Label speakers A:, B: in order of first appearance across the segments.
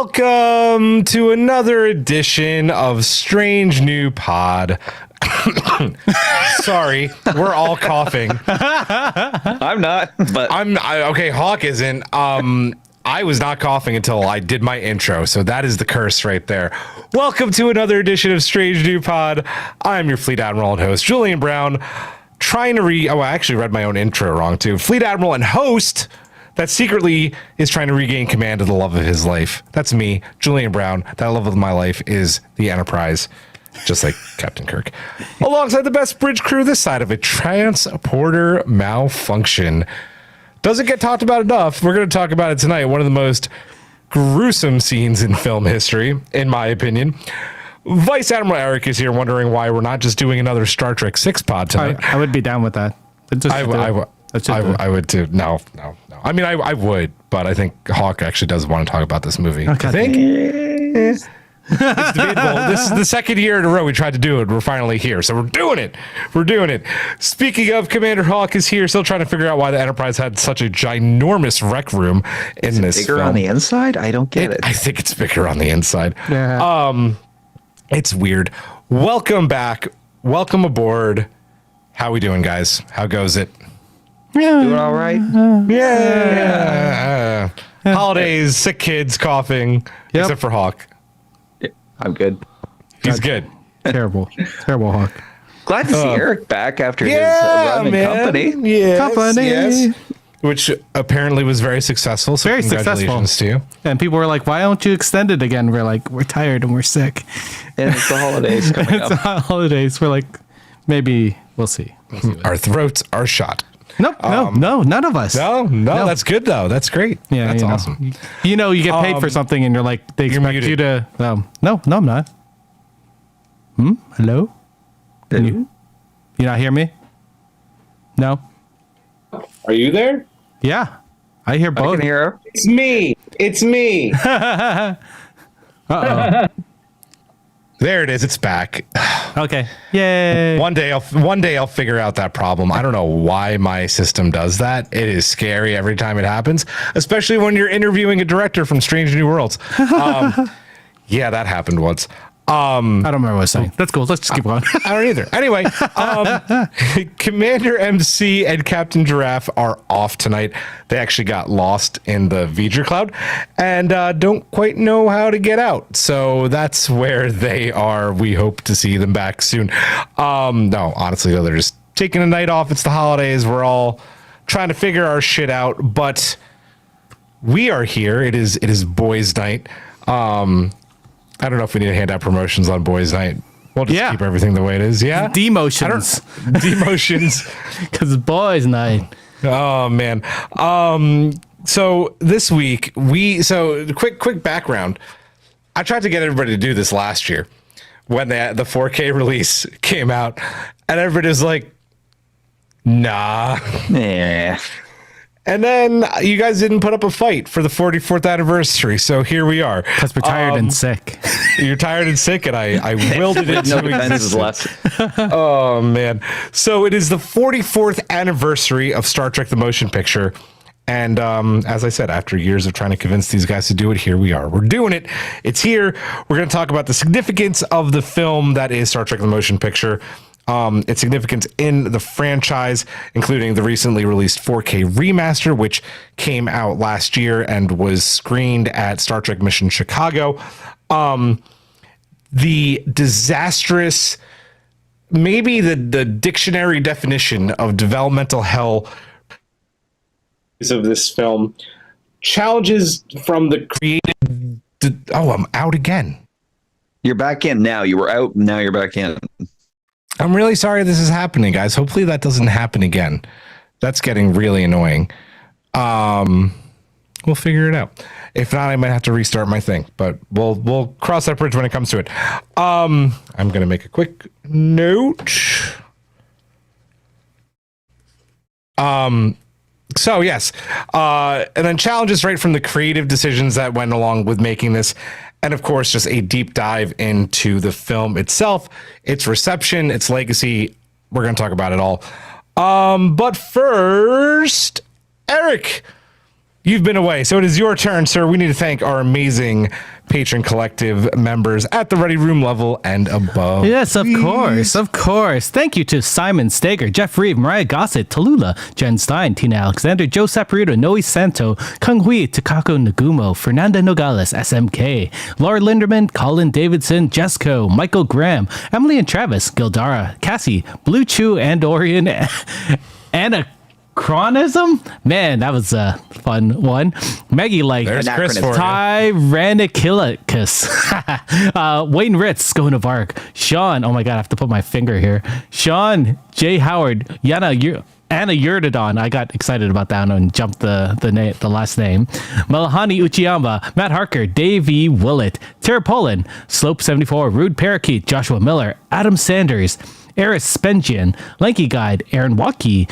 A: Welcome to another edition of Strange New Pod. Sorry, we're all coughing.
B: I'm not, but
A: okay. Hawk isn't. I was not coughing until I did my intro, so that is the curse right there. Welcome to another edition of Strange New Pod. I'm your Fleet Admiral and host, Julian Brown. Trying to I actually read my own intro wrong too. Fleet Admiral and host that secretly is trying to regain command of the love of his life. That's me, Julian Brown. That love of my life is the Enterprise, just like Captain Kirk. Alongside the best bridge crew this side of a transporter malfunction. Doesn't get talked about enough. We're going to talk about it tonight. One of the most gruesome scenes in film history, in my opinion. Vice Admiral Eric is here wondering why we're not just doing another Star Trek 6 pod tonight.
C: I would be down with that.
A: I would too. No. I mean, I would, but I think Hawk actually does want to talk about this movie.
C: Okay.
A: I think it's debatable. This is the second year in a row we tried to do it. We're finally here, so we're doing it. Speaking of, Commander Hawk is here, still trying to figure out why the Enterprise had such a ginormous rec room in this
B: bigger
A: film.
B: on the inside? I don't get it.
A: I think it's bigger on the inside.
C: Yeah.
A: It's weird. Welcome back. Welcome aboard. How we doing, guys? How goes it?
B: Doing all right?
A: Yeah. Holidays, sick kids, coughing, except for Hawk.
B: I'm good.
A: He's good.
C: Terrible Hawk.
B: Glad to see Eric back after his run in company.
A: Yes. Which apparently was very successful. So
C: Very
A: congratulations to you.
C: And people were like, why don't you extend it again? We're like, we're tired and we're sick.
B: And it's the holidays coming
C: It's
B: up.
C: the holidays. We're like, maybe we'll see.
A: Our throats are shot.
C: No, none of us.
A: No, that's good though. That's great.
C: Yeah,
A: that's
C: you know.
A: awesome.
C: You know, you get paid for something and you're like, they expect
A: muted.
C: you to, no, I'm not. Hello? You not hear me? No?
A: Are you there?
C: Yeah. I hear
B: I
C: both.
B: can hear her.
A: It's me.
C: Uh-oh.
A: There it is. It's back.
C: Okay. Yay.
A: One day I'll figure out that problem. I don't know why my system does that. It is scary every time it happens, especially when you're interviewing a director from Strange New Worlds. Yeah, that happened once.
C: I don't remember what I was saying. That's cool. Let's just keep going.
A: I don't either. Anyway, Commander MC and Captain Giraffe are off tonight. They actually got lost in the V'ger cloud and don't quite know how to get out. So that's where they are. We hope to see them back soon. No, honestly, though, they're just taking a night off. It's the holidays. We're all trying to figure our shit out, but we are here. It is boys' night. I don't know if we need to hand out promotions on Boys Night. We'll just keep everything the way it is. Yeah.
C: Demotions.
A: Demotions.
C: Because boys' night.
A: Oh man. So this week quick background. I tried to get everybody to do this last year when the 4K release came out, and everybody was like, nah.
B: Yeah.
A: And then you guys didn't put up a fight for the 44th anniversary, so here we are.
C: Because we're tired and sick.
A: You're tired and sick, and I willed it into
B: No defenses
A: existence.
B: left.
A: Oh, man. So it is the 44th anniversary of Star Trek: The Motion Picture. And as I said, after years of trying to convince these guys to do it, here we are. We're doing it. It's here. We're going to talk about the significance of the film that is Star Trek: The Motion Picture. Its significance in the franchise, including the recently released 4K remaster, which came out last year and was screened at Star Trek Mission Chicago. The disastrous, maybe the dictionary definition of developmental hell of this film, challenges from the creative. Oh, I'm out again.
B: You're back in now. You were out. Now you're back in.
A: I'm really sorry this is happening, guys. Hopefully that doesn't happen again. That's getting really annoying. We'll figure it out. If not, I might have to restart my thing, but we'll cross that bridge when it comes to it. I'm going to make a quick note. So yes, and then challenges right from the creative decisions that went along with making this. And of course, just a deep dive into the film itself, its reception, its legacy. We're going to talk about it all. But first, Eric, You've been away, so it is your turn, sir. We need to thank our amazing patron collective members at the Ready Room level and above.
C: Yes, of course, of course. Thank you to Simon Steger, Jeff Reeve, Mariah Gossett, Tallulah, Jen Stein, Tina Alexander, Joe Saporito, Noe Santo, Kung Hui, Takako Nagumo, Fernanda Nogales, SMK, Laura Linderman, Colin Davidson, Jesco, Michael Graham, Emily and Travis, Gildara, Cassie, Blue Chew, and Orion, Anachronism? Man, that was a fun one. Maggie like
A: There's Chris for you.
C: Tyrannikilicus. Wayne Ritz, going to Vark. Sean, oh my god, I have to put my finger here. Sean, Jay Howard, Anna Yurdadon. I got excited about that one and jumped the last name. Malahani Uchiyama, Matt Harker, Davey Willett, Tara Poland, Slope 74, Rude Parakeet, Joshua Miller, Adam Sanders, Eris Spengian, Lanky Guide, Aaron Watkey,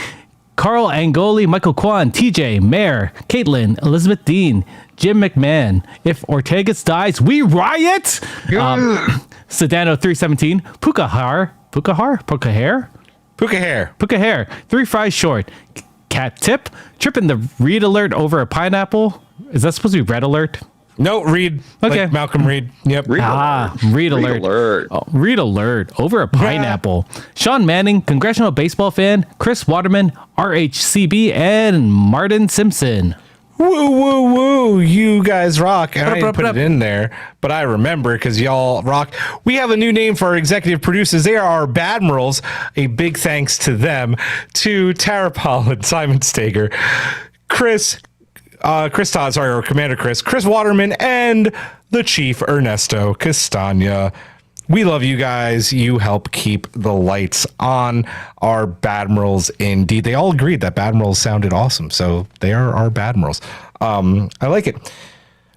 C: Carl Angoli, Michael Kwan, TJ, Mayor, Caitlin, Elizabeth Dean, Jim McMahon. If Ortegas dies, we riot! Sedano 317, Puka Hair, 3 fries short, Cat Tip, tripping the read alert over a pineapple. Is that supposed to be red alert?
A: No, Reed.
C: Okay.
A: Like Malcolm Reed. Yep.
C: Read alert. Oh, read alert over a pineapple. Sean Manning, congressional baseball fan, Chris Waterman, RHCB, and Martin Simpson.
A: Woo, woo, woo. You guys rock. And I didn't put it in there, but I remember because y'all rock. We have a new name for our executive producers. They are our Badmirals. A big thanks to them, to Tara Pollen, Simon Steger, Commander Chris Waterman, and the Chief Ernesto Castagna. We love you guys. You help keep the lights on. Our Badmirals, indeed. They all agreed that Badmirals sounded awesome, so they are our Badmirals. I like it.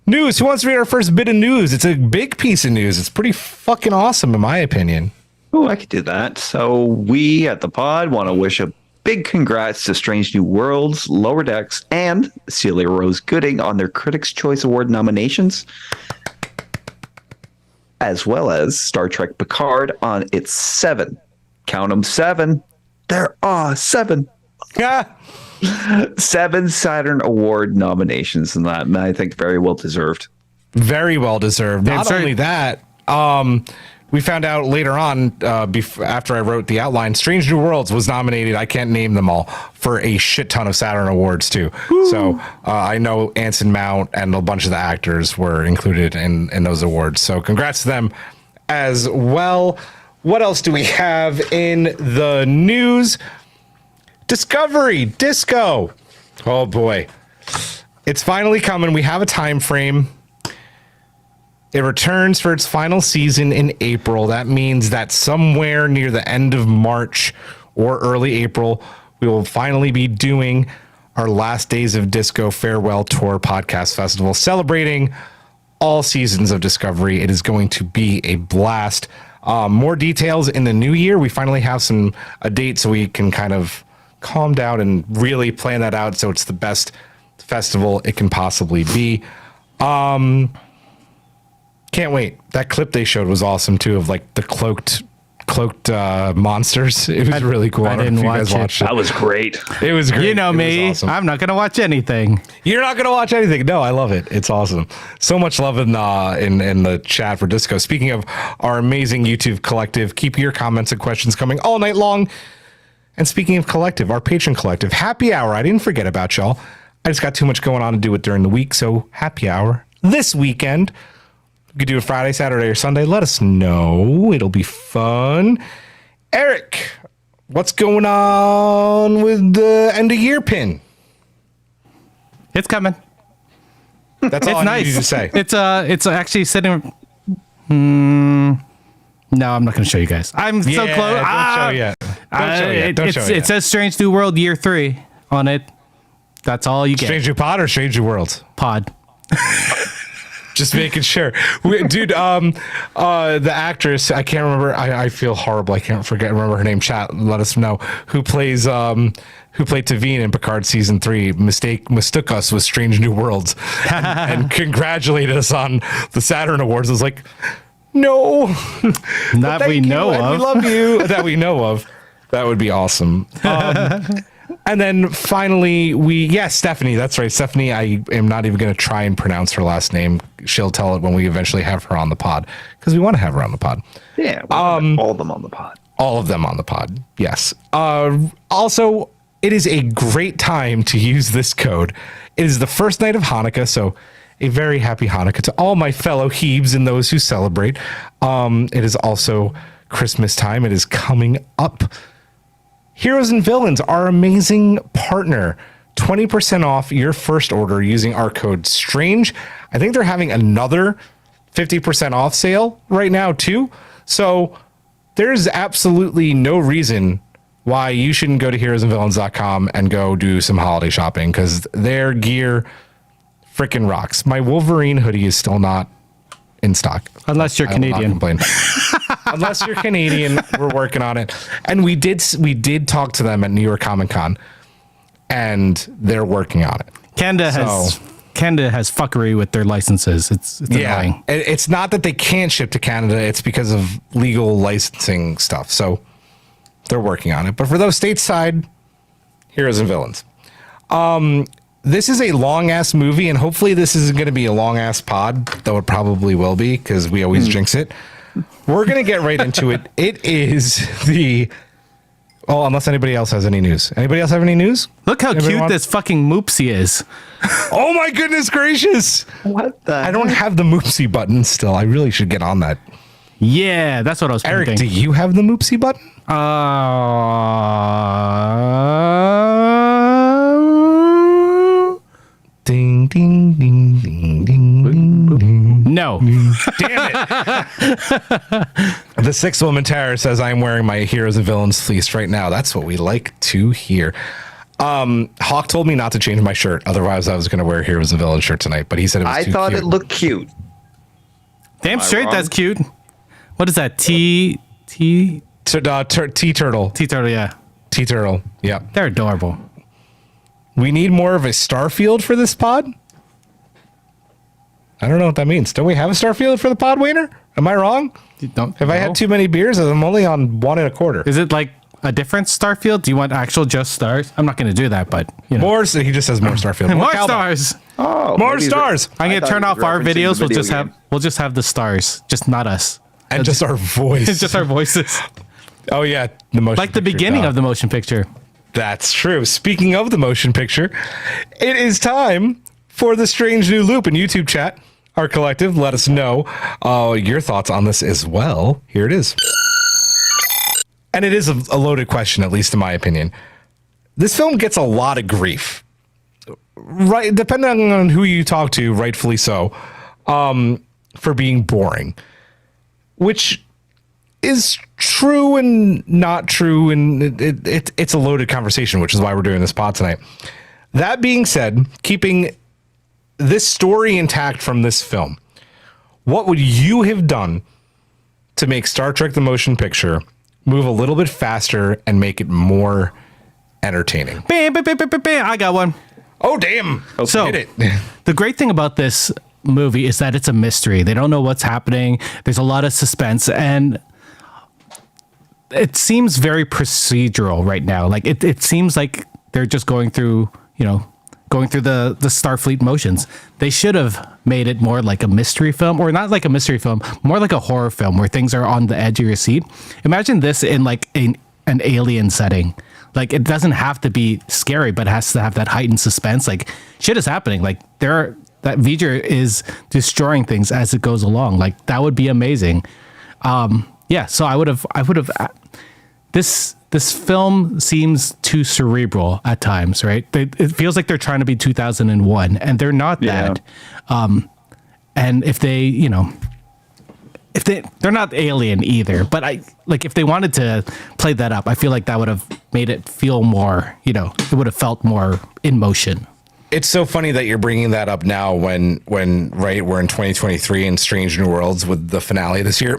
A: News. Who wants to read our first bit of news? It's a big piece of news. It's pretty fucking awesome, in my opinion.
B: Oh, I could do that. So we at the pod want to wish a big congrats to Strange New Worlds, Lower Decks, and Celia Rose Gooding on their Critics' Choice Award nominations, as well as Star Trek Picard on its 7. Count them 7. There are 7.
A: Yeah.
B: 7 Saturn Award nominations, and that, and I think very well deserved.
A: Very well deserved. Not only that, we found out later on, after I wrote the outline, Strange New Worlds was nominated. I can't name them all, for a shit ton of Saturn Awards too. Woo. So I know Anson Mount and a bunch of the actors were included in those awards. So congrats to them as well. What else do we have in the news? Discovery Disco. Oh boy, it's finally coming. We have a time frame. It returns for its final season in April. That means that somewhere near the end of March or early April, we will finally be doing our Last Days of Disco Farewell Tour podcast festival, celebrating all seasons of Discovery. It is going to be a blast. More details in the new year. We finally have a date so we can kind of calm down and really plan that out so it's the best festival it can possibly be. Can't wait. That clip they showed was awesome too, of like the cloaked monsters. It was really cool.
C: I didn't watch it.
B: That was great.
A: It was great.
C: You know me.
A: Awesome.
C: I'm not gonna watch anything.
A: You're not gonna watch anything. No, I love it. It's awesome. So much love in the chat for Disco. Speaking of our amazing YouTube collective, keep your comments and questions coming all night long. And speaking of collective, our patron collective, happy hour. I didn't forget about y'all. I just got too much going on to do it during the week. So happy hour this weekend. We could do it Friday, Saturday, or Sunday. Let us know. It'll be fun. Eric, what's going on with the end of year pin?
C: It's coming.
A: That's all I need you to say.
C: It's actually sitting. No, I'm not going to show you guys. I'm so close.
A: Don't show yet. Don't show yet.
C: It says Strange New World Year 3 on it. That's all you get.
A: Strange New Pod or Strange New Worlds?
C: Pod.
A: Just making sure. Dude, the actress, I can't remember. I feel horrible. I can't remember her name. Chat, let us know. Who played Tavine in Picard season 3, mistook us with Strange New Worlds and congratulated us on the Saturn Awards. I was like, no.
C: That we know of.
A: We love you. That we know of. That would be awesome. And then finally, Stephanie. That's right, Stephanie. I am not even going to try and pronounce her last name. She'll tell it when we eventually have her on the pod, because we want to have her on the pod.
B: Yeah, all of them on the pod.
A: All of them on the pod. Yes. Also, it is a great time to use this code. It is the first night of Hanukkah, so a very happy Hanukkah to all my fellow Hebes and those who celebrate. It is also Christmas time. It is coming up. Heroes and Villains, our amazing partner. 20% off your first order using our code STRANGE. I think they're having another 50% off sale right now too. So there's absolutely no reason why you shouldn't go to heroesandvillains.com and go do some holiday shopping, because their gear freaking rocks. My Wolverine hoodie is still not in stock.
C: Unless you're Canadian.
A: Unless you're Canadian, we're working on it. And we did talk to them at New York Comic Con, and they're working on it.
C: Canada has fuckery with their licenses. It's annoying.
A: It's not that they can't ship to Canada, it's because of legal licensing stuff. So they're working on it. But for those stateside, Heroes and Villains. This is a long ass movie, and hopefully this isn't going to be a long ass pod, though it probably will be, because we always jinx it. We're going to get right into it. It is unless anybody else has any news. Anybody else have any news?
C: Look how cute this fucking Moopsie is.
A: Oh my goodness gracious.
B: What the
A: I don't have the Moopsie button still. I really should get on that.
C: Yeah, that's what I was
A: Eric,
C: thinking.
A: do you have the Moopsie button? Ding, ding, ding, ding, ding, ding, ding.
C: No.
A: Damn it. The sixth woman Tara says, I'm wearing my Heroes and Villains fleece right now. That's what we like to hear. Hawk told me not to change my shirt. Otherwise, I was going to wear a Heroes and Villains shirt tonight, but he said it was too
B: thought
A: cute.
B: it looked cute.
C: Damn straight,
B: wrong?
C: that's cute. What is that? T-turtle, yeah.
A: T-turtle, yeah.
C: They're adorable.
A: We need more of a Starfield for this pod? I don't know what that means. Don't we have a Starfield for the pod, Wayner? Am I wrong? Have I had too many beers? I'm only on 1 1/4.
C: Is it like a different Starfield? Do you want actual just stars? I'm not going to do that, but you know.
A: More, he just says more Starfield.
C: More
A: Cowbell.
C: stars.
B: Oh,
A: More
B: maybe
A: stars.
C: I'm going to
B: thought
C: turn
B: he was
C: off our
B: referencing
C: videos.
B: the
C: We'll
B: video
C: just have the stars, just not us.
A: And just our voice.
C: It's just our voices.
A: Oh, yeah. The motion
C: Like the
A: picture
C: beginning
A: dog.
C: of the motion picture.
A: That's true. Speaking of the motion picture, it is time for the Strange New Loop in YouTube chat. Our collective, let us know your thoughts on this as well. Here it is. And it is a loaded question, at least in my opinion. This film gets a lot of grief, right? Depending on who you talk to, rightfully so, for being boring, which is true and not true, and it's a loaded conversation, which is why we're doing this pod tonight. That being said, keeping this story intact from this film, what would you have done to make Star Trek the Motion Picture move a little bit faster and make it more entertaining?
C: Bam, bam, bam, bam, bam, bam. I got one.
A: Oh, damn.
C: So
A: Hit it.
C: the great thing about this movie is that it's a mystery. They don't know what's happening. There's a lot of suspense, and it seems very procedural right now. Like it seems like they're just going through the Starfleet motions. They should have made it more like a mystery film, or not like a mystery film, more like a horror film where things are on the edge of your seat. Imagine this in like an alien setting. Like it doesn't have to be scary, but it has to have that heightened suspense. Like shit is happening. Like that V'ger is destroying things as it goes along. Like that would be amazing. Yeah, so I would have. This film seems too cerebral at times, right? It feels like they're trying to be 2001, and they're not that. And if they're not Alien either, but if they wanted to play that up, I feel like that would have made it feel more, it would have felt more in motion.
A: It's so funny that you're bringing that up now when right, we're in 2023 and Strange New Worlds with the finale this year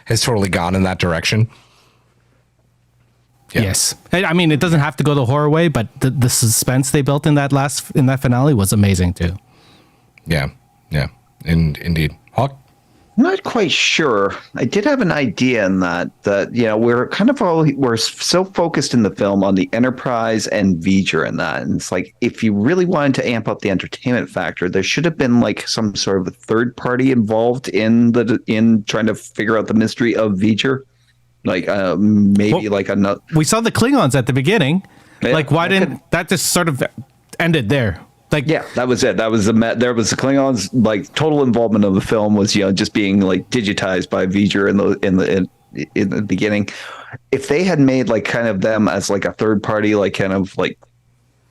A: has totally gone in that direction. Yeah.
C: Yes. I mean, it doesn't have to go the horror way, but the suspense they built in that finale was amazing too.
A: Yeah. Indeed. Hawk?
B: I'm not quite sure. I did have an idea in that we're so focused in the film on the Enterprise and V'ger and that, and it's like if you really wanted to amp up the entertainment factor, there should have been like some sort of a third party involved in trying to figure out the mystery of V'ger, like maybe like another.
C: We saw the Klingons at the beginning.
B: Yeah,
C: like, why didn't that just sort of ended there? Like,
B: yeah, that was it. That was there was the Klingons, like total involvement of the film was just being like digitized by V'ger in the beginning. If they had made like kind of them as like a third party, like kind of like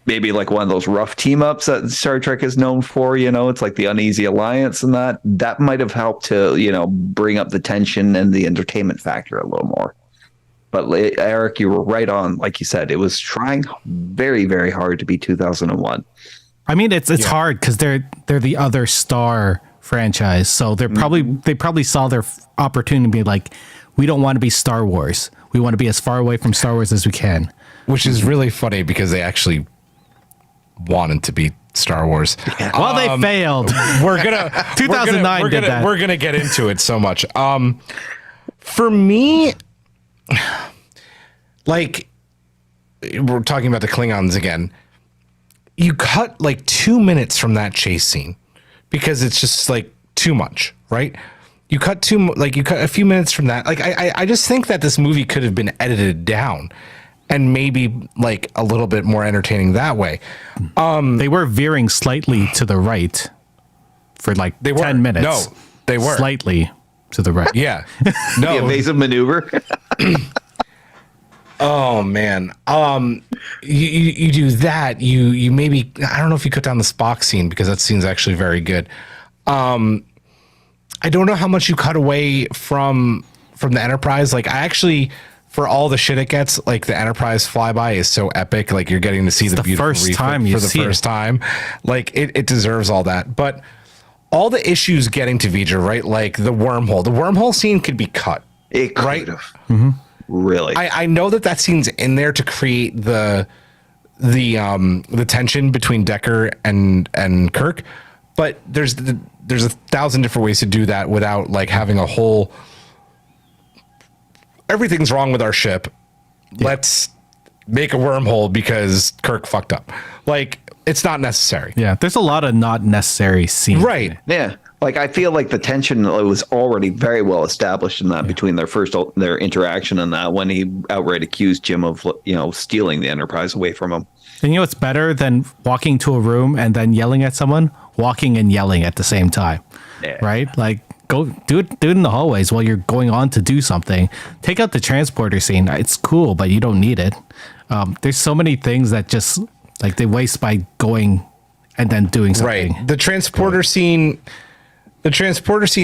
B: maybe like one of those rough team ups that Star Trek is known for, it's like the Uneasy Alliance, and that might have helped to bring up the tension and the entertainment factor a little more. But Eric, you were right on. Like you said, it was trying very, very hard to be 2001.
C: I mean, it's hard because they're the other Star franchise, so they probably saw their opportunity to be like, we don't want to be Star Wars. We want to be as far away from Star Wars as we can.
A: Which is really funny because they actually wanted to be Star Wars.
C: Yeah. Well, they failed.
A: We're gonna
C: 2009
A: we're
C: did
A: gonna,
C: that.
A: We're gonna get into it so much. For me, like we're talking about the Klingons again. You cut like 2 minutes from that chase scene because it's just like too much, right? You cut a few minutes from that. Like I just think that this movie could have been edited down and maybe like a little bit more entertaining that way.
C: They were veering slightly to the right for like 10 minutes.
A: No, they were
C: slightly to the right.
A: Yeah. No.
B: The evasive maneuver.
A: Oh man. You do that. You maybe, I don't know if you cut down the Spock scene because that scene's actually very good. I don't know how much you cut away from the Enterprise. Like I actually, for all the shit it gets, like the Enterprise flyby is so epic. Like you're getting to see the beautiful
C: first
A: reef
C: time
A: for the first time. Like it deserves all that. But all the issues getting to V'ger, right? Like the wormhole scene could be cut.
B: It could
A: right?
B: have. Really?
A: I know that scene's in there to create the tension between Decker and Kirk, but there's 1,000 different ways to do that without like having a whole everything's wrong with our ship. Yeah. Let's make a wormhole because Kirk fucked up. Like it's not necessary.
C: Yeah, there's a lot of not necessary scenes.
A: Right.
B: Yeah. Like I feel like the tension was already very well established in that between their interaction and that when he outright accused Jim of stealing the Enterprise away from him.
C: And what's better than walking to a room and then yelling at someone? Walking and yelling at the same time. Yeah. Right? Like go do it in the hallways while you're going on to do something. Take out the transporter scene. It's cool, but you don't need it. There's so many things that just like they waste by going and then doing something.
A: Right. The transporter scene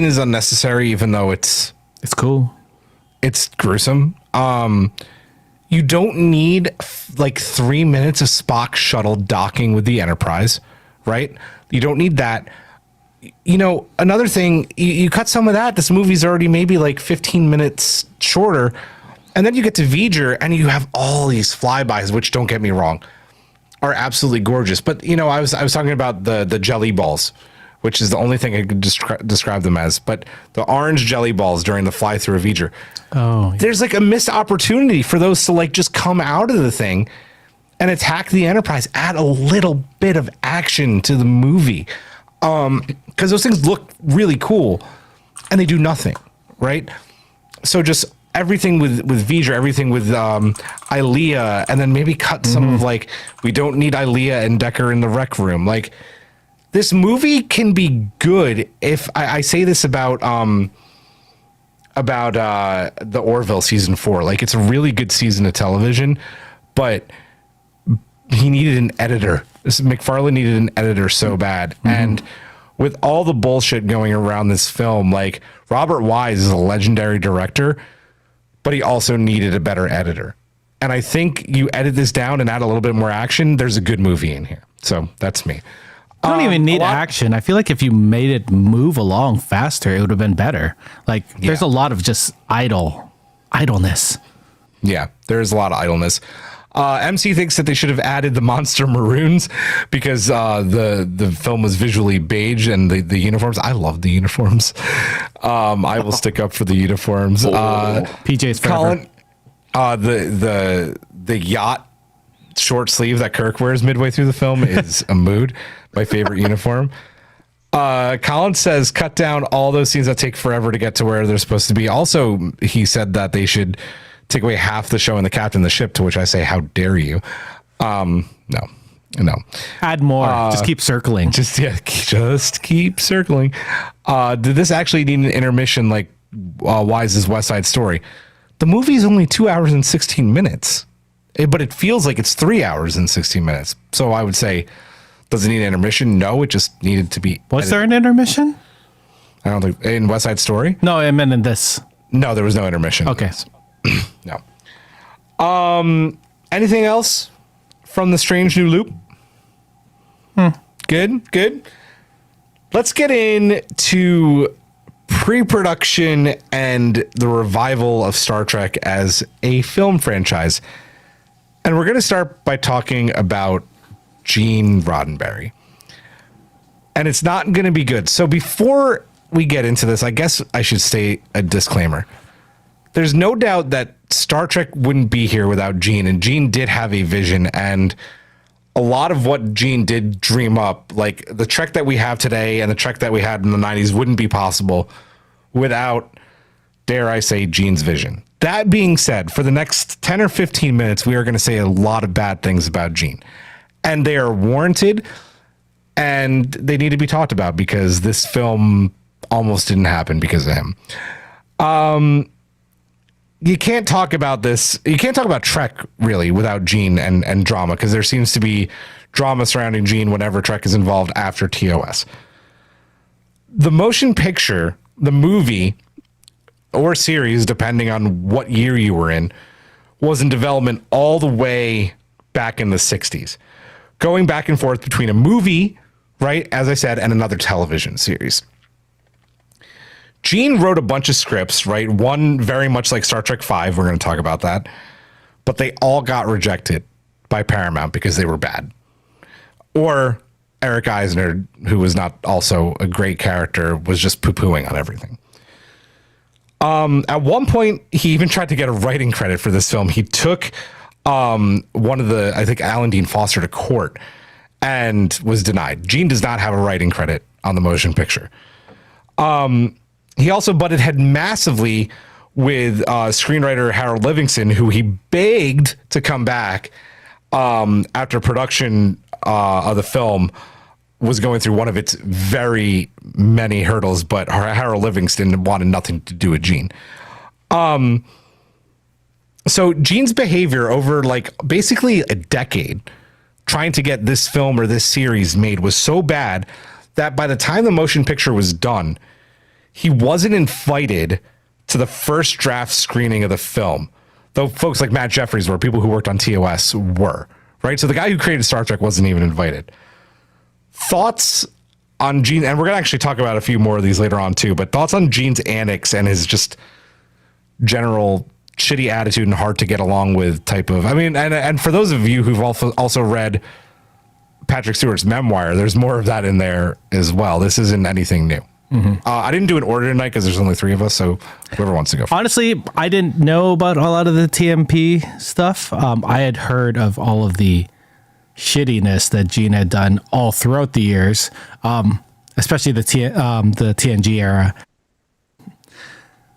A: is unnecessary, even though it's
C: cool.
A: It's gruesome. You don't need like 3 minutes of Spock shuttle docking with the Enterprise, right? You don't need that. Another thing, you cut some of that. This movie's already maybe like 15 minutes shorter. And then you get to V'ger and you have all these flybys, which don't get me wrong, are absolutely gorgeous. But, I was talking about the jelly balls, which is the only thing I could describe them as. But the orange jelly balls during the fly through of V'ger.
C: Oh, yeah.
A: There's like a missed opportunity for those to like just come out of the thing and attack the Enterprise. Add a little bit of action to the movie. Because those things look really cool and they do nothing, right? So just everything with V'ger, everything with Ilea, and then maybe cut some of like, we don't need Ilea and Decker in the rec room. Like, this movie can be good if I say this about the Orville season 4. Like, it's a really good season of television, but he needed an editor. McFarlane needed an editor so bad. And with all the bullshit going around this film, like Robert Wise is a legendary director, but he also needed a better editor. And I think you edit this down and add a little bit more action, there's a good movie in here. So that's me.
C: I don't even need action. I feel like if you made it move along faster, it would have been better. Like there's a lot of just idleness.
A: Yeah, there's a lot of idleness. MC thinks that they should have added the monster maroons because the film was visually beige and the uniforms. I love the uniforms. I will stick up for the uniforms.
C: PJ's forever.
A: Colin, the yacht short sleeve that Kirk wears midway through the film is a mood. My favorite uniform. Colin says cut down all those scenes that take forever to get to where they're supposed to be. Also, he said that they should take away half the show and the captain of the ship, to which I say, how dare you? No.
C: Add more. Just keep circling.
A: Just keep circling. Did this actually need an intermission like Wise's West Side Story? The movie is only 2 hours and 16 minutes, but it feels like it's 3 hours and 16 minutes. So I would say, does it need an intermission? No, it just needed to be.
C: Was there an intermission?
A: I don't think in West Side Story.
C: No, I meant in this.
A: No, there was no intermission.
C: Okay.
A: No. Anything else from the Strange New Loop? Good. Let's get into pre-production and the revival of Star Trek as a film franchise. And we're going to start by talking about Gene Roddenberry. And it's not going to be good. So before we get into this, I guess I should say a disclaimer. There's no doubt that Star Trek wouldn't be here without Gene, and Gene did have a vision, and a lot of what Gene did dream up, like the Trek that we have today and the Trek that we had in the 90s, wouldn't be possible without, dare I say, Gene's vision. That being said, for the next 10 or 15 minutes, we are going to say a lot of bad things about Gene, and they are warranted, and they need to be talked about because this film almost didn't happen because of him. You can't talk about this. You can't talk about Trek really without Gene and drama, because there seems to be drama surrounding Gene whenever Trek is involved after TOS. The motion picture, the movie or series, depending on what year you were in, was in development all the way back in the 60s, going back and forth between a movie, right, as I said, and another television series. Gene wrote a bunch of scripts, right? One very much like Star Trek V. We're going to talk about that. But they all got rejected by Paramount because they were bad. Or Eric Eisner, who was not also a great character, was just poo-pooing on everything. At one point, he even tried to get a writing credit for this film. He took one of the, I think, Alan Dean Foster to court and was denied. Gene does not have a writing credit on the motion picture. He also butted head massively with screenwriter Harold Livingston, who he begged to come back after production of the film was going through one of its very many hurdles, but Harold Livingston wanted nothing to do with Gene. So Gene's behavior over like basically a decade trying to get this film or this series made was so bad that by the time the motion picture was done, he wasn't invited to the first draft screening of the film, though folks like Matt Jeffries were, people who worked on TOS were, right? So the guy who created Star Trek wasn't even invited. Thoughts on Gene, and we're going to actually talk about a few more of these later on too, but thoughts on Gene's antics and his just general shitty attitude and hard to get along with type of, I mean, and for those of you who've also read Patrick Stewart's memoir, there's more of that in there as well. This isn't anything new. Mm-hmm. I didn't do an order tonight because there's only 3 of us, so whoever wants to go.
C: Honestly, I didn't know about a lot of the TMP stuff. I had heard of all of the shittiness that Gene had done all throughout the years, especially the TNG era.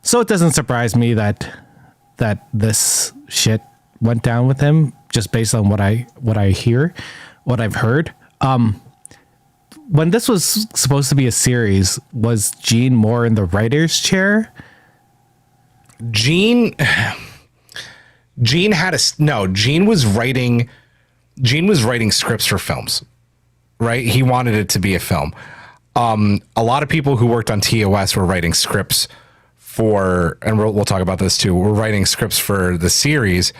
C: So it doesn't surprise me that this shit went down with him, just based on what I hear, what I've heard. When this was supposed to be a series, was Gene more in the writer's chair?
A: Gene was writing scripts for films, right? He wanted it to be a film. A lot of people who worked on TOS were writing scripts for, and we'll talk about this too, were writing scripts for the series,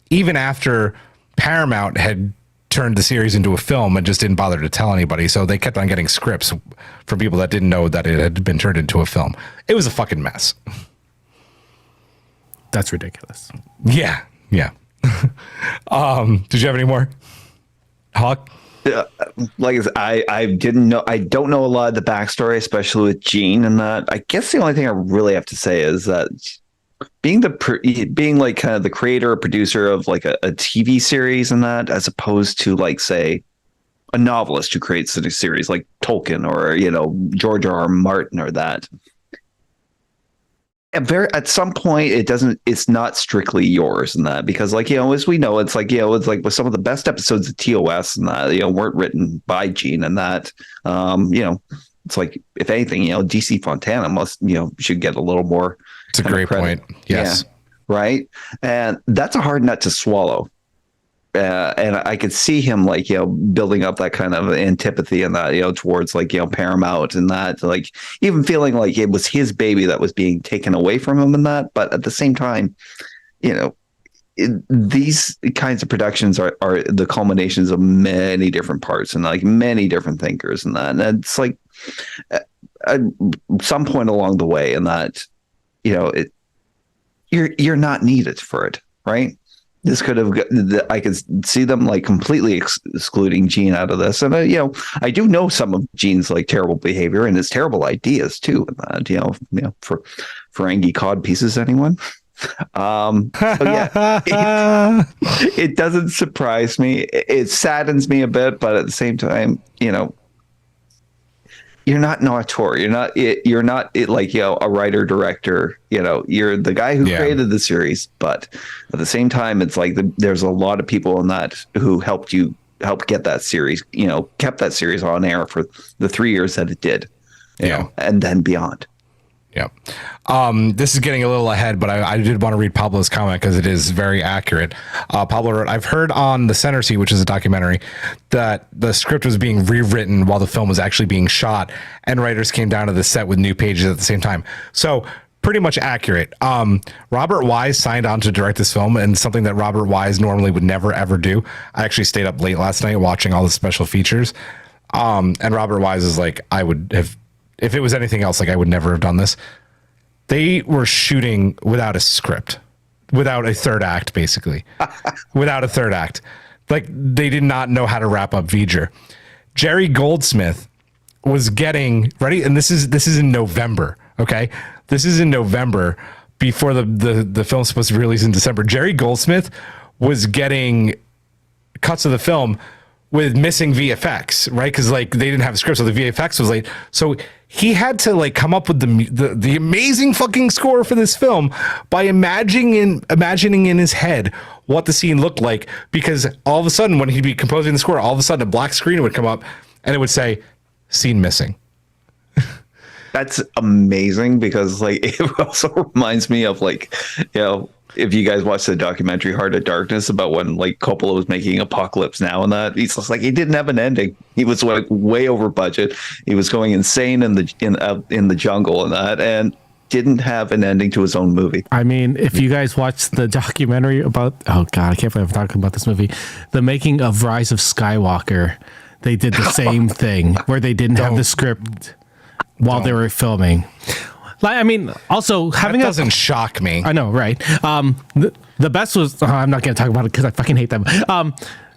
A: even after Paramount had turned the series into a film and just didn't bother to tell anybody. So they kept on getting scripts from people that didn't know that it had been turned into a film. It was a fucking mess.
C: That's ridiculous.
A: Yeah. Did you have any more? Hawk?
B: Like I didn't know. I don't know a lot of the backstory, especially with Gene and that. I guess the only thing I really have to say is that being being like kind of the creator or producer of like a TV series and that, as opposed to like say a novelist who creates a series like Tolkien or George R. R. Martin or that. At some point it's not strictly yours and that, because like as we know, it's like it's like with some of the best episodes of TOS and that weren't written by Gene and that. It's like, if anything, DC Fontana should get a little more.
A: It's a great point. Yes.
B: Yeah, right. And that's a hard nut to swallow. And I could see him like building up that kind of antipathy and that towards like Paramount and that, like even feeling like it was his baby that was being taken away from him and that. But at the same time, these kinds of productions are the culminations of many different parts and like many different thinkers and that. And it's like at some point along the way, and that you're not needed for it, right? This could have, I could see them like completely excluding Gene out of this. And, I do know some of Gene's like terrible behavior and his terrible ideas too. For Ferengi cod pieces, anyone? It doesn't surprise me. It saddens me a bit, but at the same time, you're not an auteur. You're not like a writer director. You're the guy who created the series. But at the same time, it's like there's a lot of people in that who help get that series. Kept that series on air for the 3 years that it did. And then beyond.
A: Yeah. This is getting a little ahead, but I did want to read Pablo's comment because it is very accurate. Pablo wrote, I've heard on The Center Seat, which is a documentary, that the script was being rewritten while the film was actually being shot, and writers came down to the set with new pages at the same time. So pretty much accurate. Robert Wise signed on to direct this film, and something that Robert Wise normally would never, ever do. I actually stayed up late last night watching all the special features. And Robert Wise is like, I would have, if it was anything else, like I would never have done this. They were shooting without a script, without a third act, basically, without a third act. Like they did not know how to wrap up V'ger. Jerry Goldsmith was getting ready. And this is in November. Okay. This is in November before the film's supposed to be released in December. Jerry Goldsmith was getting cuts of the film with missing VFX, right? Because like they didn't have a script, so the VFX was late. So he had to like come up with the amazing fucking score for this film by imagining in his head what the scene looked like. Because all of a sudden, when he'd be composing the score, all of a sudden a black screen would come up and it would say "scene missing."
B: That's amazing, because like it also reminds me of like if you guys watch the documentary Heart of Darkness about when like Coppola was making Apocalypse Now and that, he's just like, he didn't have an ending. He was like way over budget. He was going insane in the jungle and that, and didn't have an ending to his own movie.
C: I mean, if you guys watch the documentary about, oh God, I can't believe I'm talking about this movie, the making of Rise of Skywalker, they did the same thing where they didn't have the script while they were filming. Like, I mean, also having
A: that doesn't shock me.
C: I know, right? The best was, I'm not going to talk about it because I fucking hate them.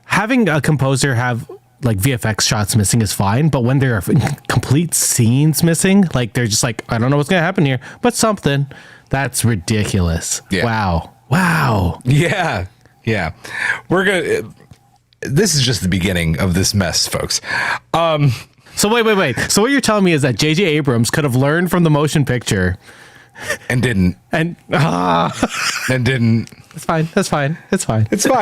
C: Having a composer have like VFX shots missing is fine, but when there are complete scenes missing, like they're just like, I don't know what's going to happen here, but something, that's ridiculous. Yeah. Wow.
A: Yeah. This is just the beginning of this mess, folks.
C: So wait. So what you're telling me is that J.J. Abrams could have learned from the motion picture
A: and didn't.
C: And
A: didn't.
C: It's fine. It's fine.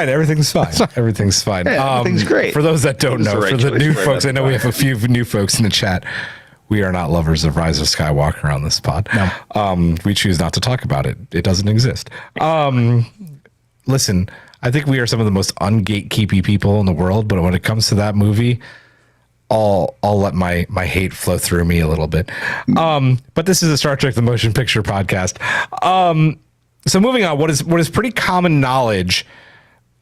A: Everything's fine. Everything's fine.
B: Yeah, everything's great.
A: For those that don't know, for the new folks, I know we have a few new folks in the chat. We are not lovers of Rise of Skywalker on this pod. No. We choose not to talk about it. It doesn't exist. Listen, I think we are some of the most ungatekeepy people in the world, but when it comes to that movie, I'll let my hate flow through me a little bit. But this is a Star Trek: The Motion Picture podcast. So moving on, what is pretty common knowledge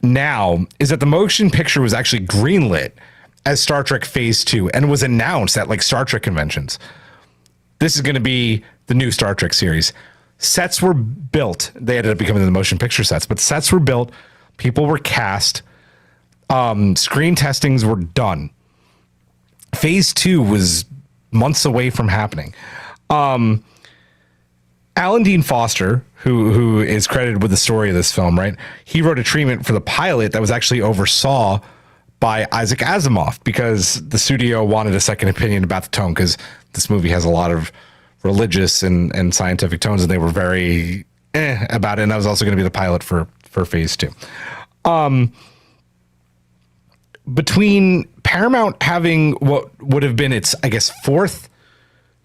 A: now is that the motion picture was actually greenlit as Star Trek Phase 2 and was announced at like Star Trek conventions. This is going to be the new Star Trek series. Sets were built. They ended up becoming the motion picture sets, but sets were built. People were cast. Screen testings were done. Phase 2 was months away from happening. Alan Dean Foster, who is credited with the story of this film, right? He wrote a treatment for the pilot that was actually oversaw by Isaac Asimov because the studio wanted a second opinion about the tone because this movie has a lot of religious and scientific tones, and they were very about it. And that was also going to be the pilot for Phase 2. Between Paramount having what would have been its, I guess, fourth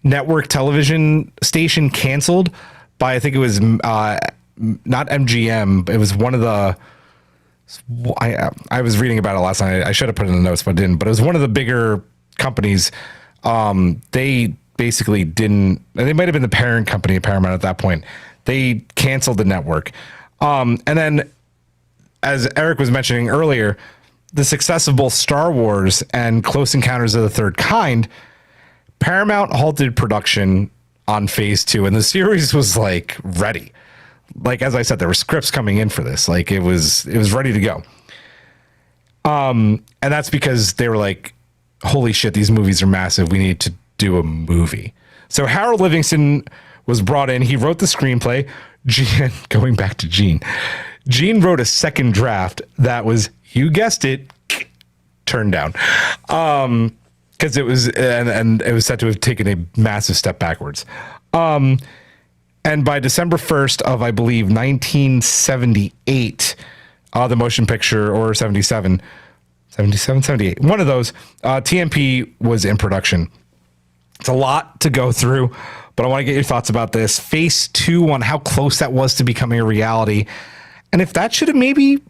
A: network television station canceled by, I think it was not MGM, but it was one of the, I was reading about it last night. I should have put it in the notes, but I didn't. But it was one of the bigger companies. They basically didn't, they might have been the parent company of Paramount at that point. They canceled the network. And then, as Eric was mentioning earlier, the success of both Star Wars and Close Encounters of the Third Kind, Paramount halted production on Phase 2, and the series was like ready. Like, as I said, there were scripts coming in for this. Like, it was ready to go. And that's because they were like, holy shit, these movies are massive. We need to do a movie. So Harold Livingston was brought in. He wrote the screenplay. Going back to Gene. Gene wrote a second draft that was, you guessed it, turned down. Because it was, and it was said to have taken a massive step backwards. And by December 1st of, I believe, 1978, the motion picture, or 77, 78, one of those, TMP was in production. It's a lot to go through, but I want to get your thoughts about this. Phase 2, on how close that was to becoming a reality, and if that should have maybe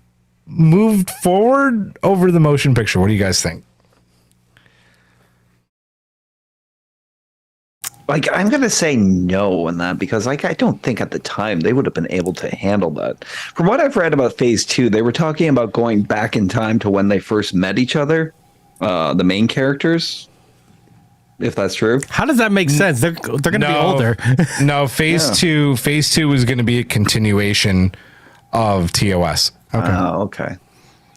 A: moved forward over the motion picture. What do you guys think?
B: Like, I'm going to say no on that because, like, I don't think at the time they would have been able to handle that. From what I've read about Phase 2, they were talking about going back in time to when they first met each other, the main characters, if that's true.
C: How does that make sense? They're going to be older.
A: No, Phase 2 was going to be a continuation of TOS.
B: Okay. Oh, okay.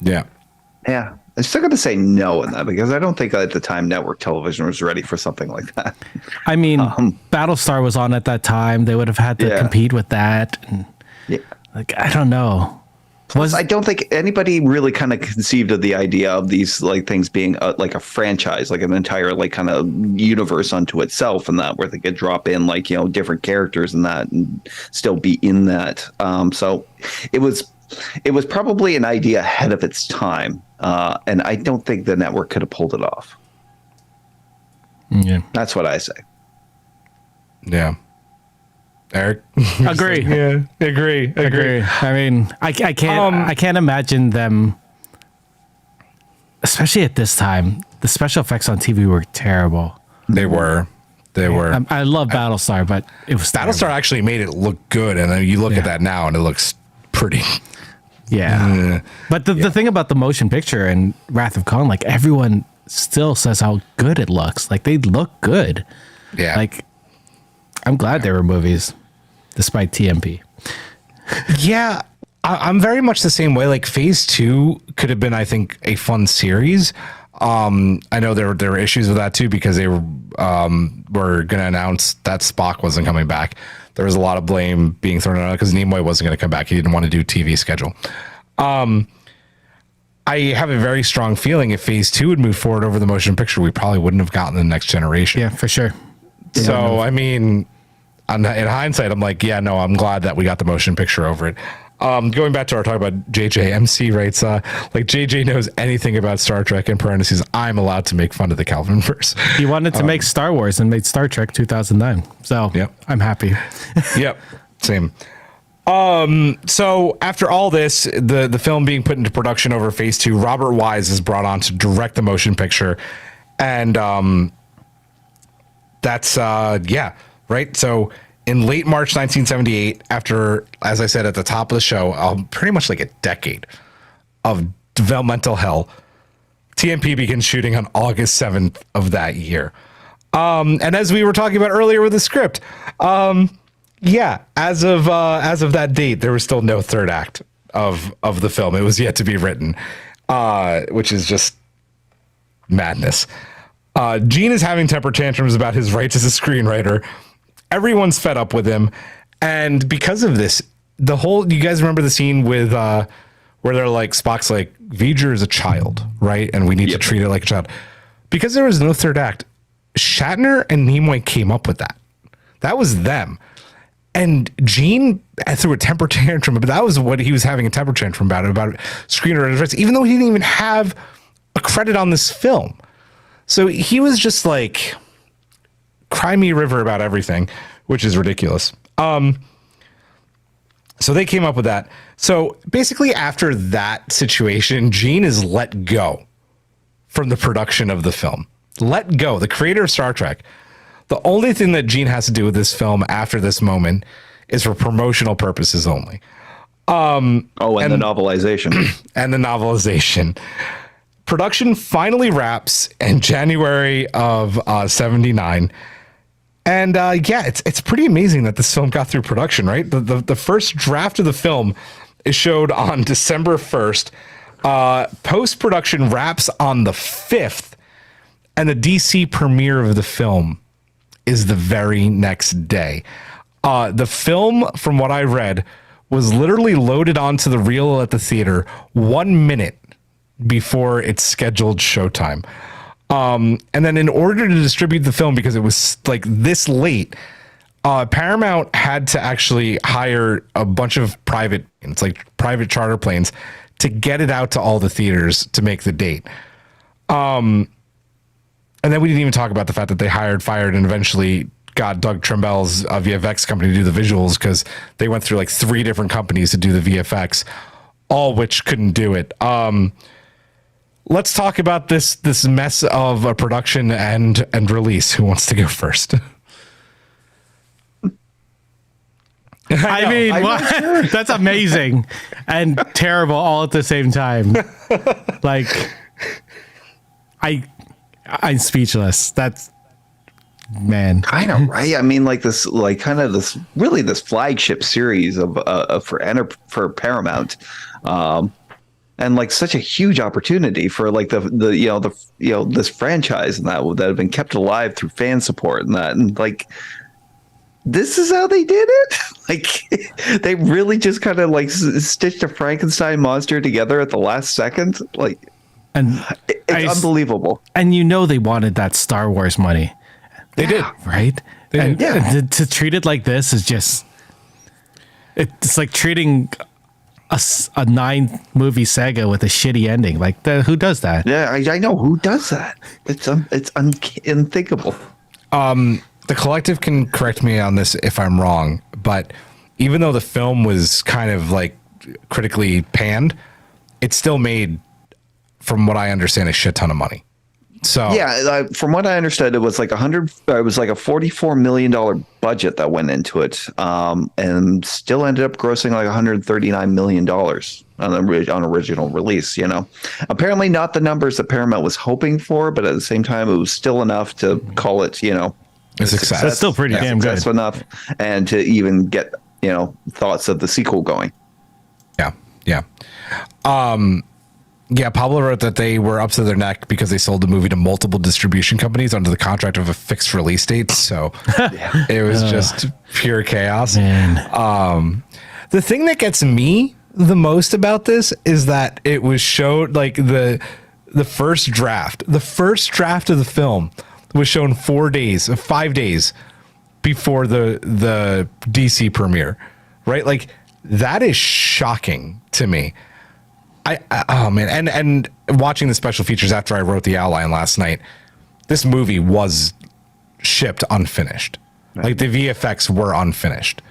A: Yeah.
B: Yeah. I'm still going to say no on that because I don't think at the time network television was ready for something like that.
C: I mean, Battlestar was on at that time. They would have had to compete with that. And, like, I don't know.
B: I don't think anybody really kind of conceived of the idea of these like things being like a franchise, like an entire like kind of universe unto itself, and that where they could drop in like, you know, different characters and that and still be in that. So it was probably an idea ahead of its time, and I don't think the network could have pulled it off.
C: Yeah,
B: that's what I say.
A: Yeah. Eric?
C: Agree.
A: Yeah, agree.
C: I mean, I can't imagine them, especially at this time. The special effects on TV were terrible.
A: They were.
C: I love Battlestar, but it was
A: Battlestar
C: terrible.
A: actually made it look good, and then you look at that now, and it looks pretty.
C: Yeah. But the thing about the motion picture and Wrath of Khan, like, everyone still says how good it looks. Like, they look good.
A: Yeah.
C: Like, I'm glad they were movies, despite TMP.
A: Yeah, I'm very much the same way. Like, Phase 2 could have been, I think, a fun series. I know there were issues with that too because they were going to announce that Spock wasn't coming back. There was a lot of blame being thrown on it because Nimoy wasn't going to come back. He didn't want to do TV schedule. I have a very strong feeling if Phase 2 would move forward over the motion picture, we probably wouldn't have gotten the Next Generation.
C: Yeah, for sure.
A: So, I mean, in hindsight, I'm like, yeah, no, I'm glad that we got the motion picture over it. Going back to our talk about JJ, MC writes, like, JJ knows anything about Star Trek, in parentheses, I'm allowed to make fun of the Calvinverse.
C: He wanted to make Star Wars and made Star Trek 2009. So, I'm happy.
A: Yep, same. So after all this, the film being put into production over Phase 2, Robert Wise is brought on to direct the motion picture. And that's right. So in late March 1978, after, as I said at the top of the show, pretty much like a decade of developmental hell, TMP begins shooting on August 7th of that year. And as we were talking about earlier with the script, as of that date, there was still no third act of the film. It was yet to be written, which is just madness. Gene is having temper tantrums about his rights as a screenwriter. Everyone's fed up with him, and because of this, you guys remember the scene with where they're like, Spock's like, V'ger is a child, right? And we need to treat it like a child. Because there was no third act, Shatner and Nimoy came up with that. That was them. And Gene threw a temper tantrum, but that was what he was having a temper tantrum about screenwriter's rights, even though he didn't even have a credit on this film. So he was just like, cry me a river about everything, which is ridiculous. So they came up with that. So basically after that situation, Gene is let go from the production of the film. Let go. The creator of Star Trek. The only thing that Gene has to do with this film after this moment is for promotional purposes only.
B: And the novelization.
A: And the novelization. Production finally wraps in January of 79. And it's pretty amazing that this film got through production, right? The first draft of the film is showed on December 1st. Post-production wraps on the 5th. And the DC premiere of the film is the very next day. The film, from what I read, was literally loaded onto the reel at the theater 1 minute before its scheduled showtime. And then in order to distribute the film, because it was like this late, Paramount had to actually hire a bunch of private charter planes to get it out to all the theaters to make the date. And then we didn't even talk about the fact that they fired, and eventually got Doug Tremble's VFX company to do the visuals, because they went through like 3 different companies to do the VFX, all which couldn't do it. Let's talk about this mess of a production and release. Who wants to go first?
C: I mean, that's amazing and terrible all at the same time. Like, I'm speechless. That's, man.
B: I know, right? I mean, like this flagship series for Paramount, and like such a huge opportunity for like this franchise and that have been kept alive through fan support and that, and like, this is how they did it. Like, they really just kind of like stitched a Frankenstein monster together at the last second. Like,
C: and
B: it's unbelievable.
C: And they wanted that Star Wars money.
A: They did,
C: right?
A: They did.
C: And to treat it like this is just, it's like treating a 9-movie saga with a shitty ending. Like, who does that?
B: Yeah, I know who does that. It's unthinkable.
A: The collective can correct me on this if I'm wrong, but even though the film was kind of like critically panned, it still made, from what I understand, a shit ton of money. So
B: yeah, from what I understood, it was like it was like a $44 million budget that went into it, and still ended up grossing like $139 million on original release. Apparently not the numbers that Paramount was hoping for, but at the same time, it was still enough to call it,
A: a success.
C: That's still pretty damn good.
B: Enough, and to even get thoughts of the sequel going.
A: Yeah. Pablo wrote that they were up to their neck because they sold the movie to multiple distribution companies under the contract of a fixed release date. So it was just pure chaos.
C: Man.
A: The thing that gets me the most about this is that it was showed, like, the first draft of the film was shown 5 days before the DC premiere, right? Like, that is shocking to me. Oh man, and watching the special features after I wrote the outline last night, this movie was shipped unfinished. Right. Like, the VFX were unfinished.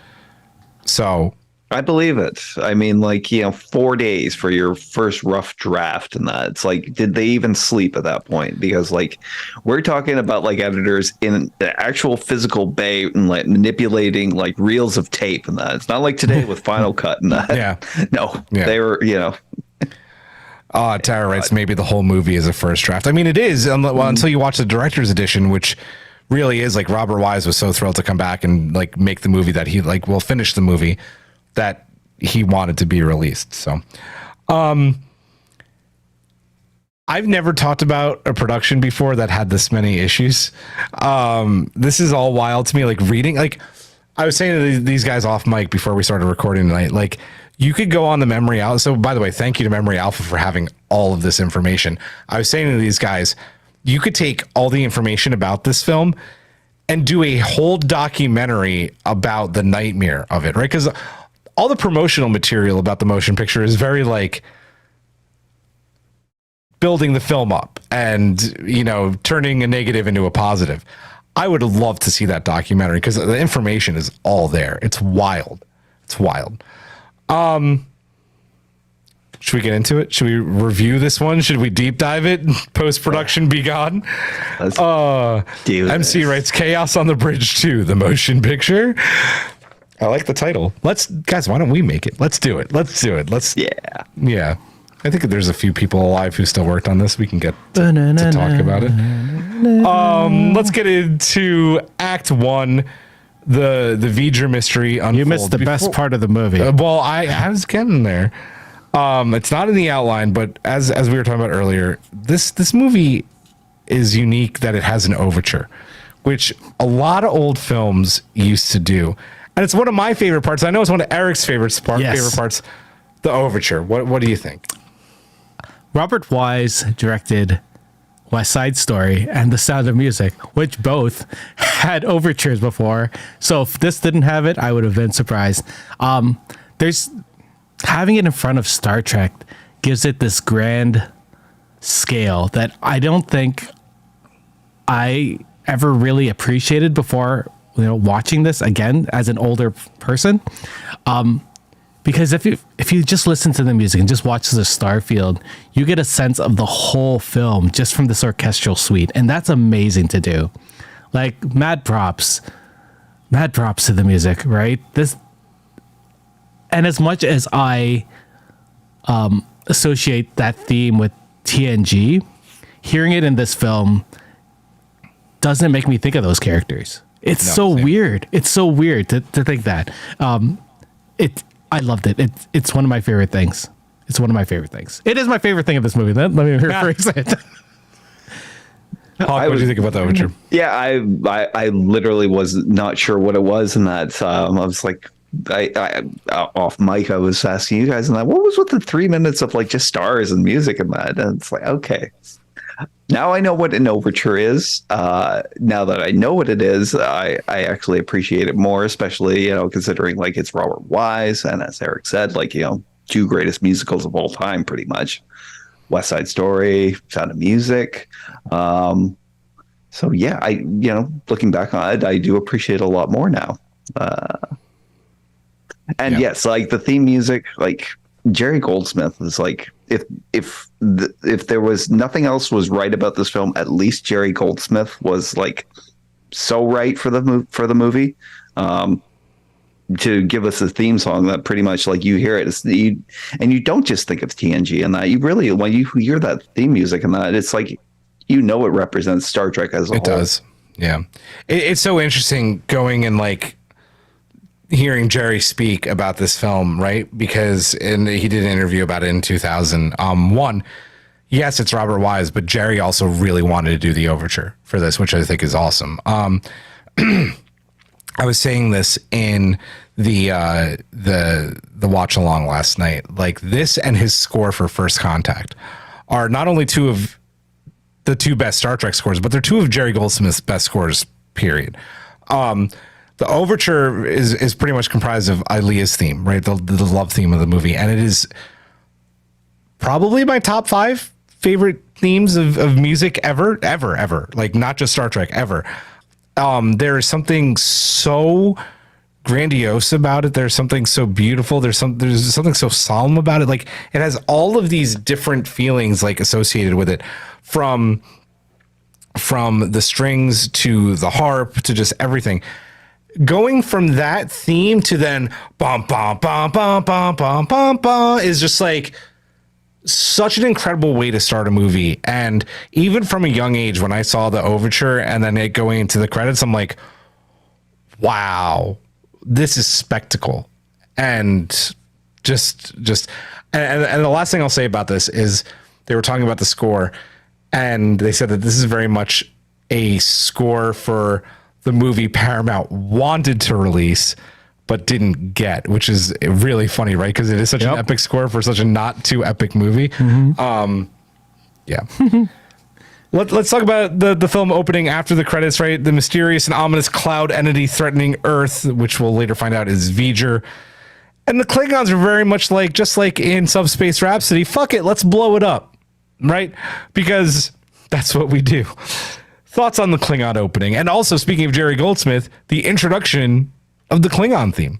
A: So
B: I believe it. I mean, like, 4 days for your first rough draft, and that, it's like, did they even sleep at that point? Because, like, we're talking about like editors in the actual physical bay and like manipulating like reels of tape and that. It's not like today with Final Cut and that.
A: Yeah.
B: No,
A: yeah.
B: They were,
A: Tara writes, maybe the whole movie is a first draft. I mean, it is, until you watch the director's edition, which really is, like, Robert Wise was so thrilled to come back and like make the movie that he finish the movie, that he wanted to be released. So I've never talked about a production before that had this many issues. This is all wild to me. Like reading, like I was saying to these guys off mic before we started recording tonight, like you could go on the Memory Alpha. So by the way, thank you to Memory Alpha for having all of this information. I was saying to these guys, you could take all the information about this film and do a whole documentary about the nightmare of it, right? Because all the promotional material about the motion picture is very like building the film up and, you know, turning a negative into a positive. I would love to see that documentary because the information is all there. It's wild. It's wild. Should we get into it? Should we review this one? Should we deep dive it? Post-production be gone. MC writes Chaos on the Bridge 2, the motion picture. I like the title. Guys, why don't we make it? Let's do it. Yeah. I think there's a few people alive who still worked on this. We can get to talk about it. Let's get into Act 1, the V'ger mystery unfold.
C: You missed the best part of the movie.
A: Well, I was getting there. It's not in the outline, but as we were talking about earlier, this movie is unique that it has an overture, which a lot of old films used to do. And it's one of my favorite parts. I know it's one of Eric's favorite parts, the overture. What do you think?
C: Robert Wise directed West Side Story and The Sound of Music, which both had overtures before. So if this didn't have it, I would have been surprised. There's having it in front of Star Trek gives it this grand scale that I don't think I ever really appreciated before, you know, watching this again as an older person. Because if you just listen to the music and just watch the Starfield, you get a sense of the whole film just from this orchestral suite, and that's amazing to do. Like mad props to the music, right? And as much as I associate that theme with TNG, hearing it in this film doesn't make me think of those characters. It's weird. It's so weird to think that. I loved it. It's one of my favorite things. It's one of my favorite things. It is my favorite thing of this movie. Let me rephrase it.
A: Hawk, what do you think about the overture?
B: Yeah, I literally was not sure what it was, and that I was like, I off mic, I was asking you guys, and what was with the 3 minutes of like just stars and music and that? And it's like, okay, now I know what an overture is. Now that I know what it is, I actually appreciate it more, especially, you know, considering like it's Robert Wise, and as Eric said, like, you know, 2 greatest musicals of all time, pretty much. West Side Story, Sound of Music. So yeah, looking back on it, I do appreciate it a lot more now. Yes, like the theme music, like Jerry Goldsmith is like, if there was nothing else was right about this film, at least Jerry Goldsmith was like so right for the movie. To give us a theme song that pretty much like you hear it, and you don't just think of TNG and that. You really, when you hear that theme music and that, it's like, you know, it represents Star Trek as a whole.
A: It does. Yeah. It's so interesting going and like hearing Jerry speak about this film, right? Because he did an interview about it in 2001. Yes, it's Robert Wise, but Jerry also really wanted to do the overture for this, which I think is awesome. I was saying this in the watch along last night. Like this and his score for First Contact are not only 2 of the 2 best Star Trek scores, but they're 2 of Jerry Goldsmith's best scores, period. The overture is pretty much comprised of Ilia's theme, right? The love theme of the movie. And it is probably my top 5 favorite themes of music ever. Like not just Star Trek, ever. There is something so grandiose about it. There's something so beautiful. There's something so solemn about it. Like it has all of these different feelings like associated with it, from the strings to the harp to just everything. Going from that theme to then bum bum bum bum bum bum bum bum is just like such an incredible way to start a movie. And even from a young age, when I saw the overture and then it going into the credits, I'm like, wow, this is spectacle. And And the last thing I'll say about this is they were talking about the score, and they said that this is very much a score for the movie Paramount wanted to release but didn't get, which is really funny, right? Because it is such an epic score for such a not too epic movie. Yeah. Let's talk about the film opening after the credits, right? The mysterious and ominous cloud entity threatening Earth, which we'll later find out is V'ger. And the Klingons are very much like, just like in Subspace Rhapsody, fuck it, let's blow it up, right? Because that's what we do. Thoughts on the Klingon opening? And also, speaking of Jerry Goldsmith, the introduction of the Klingon theme.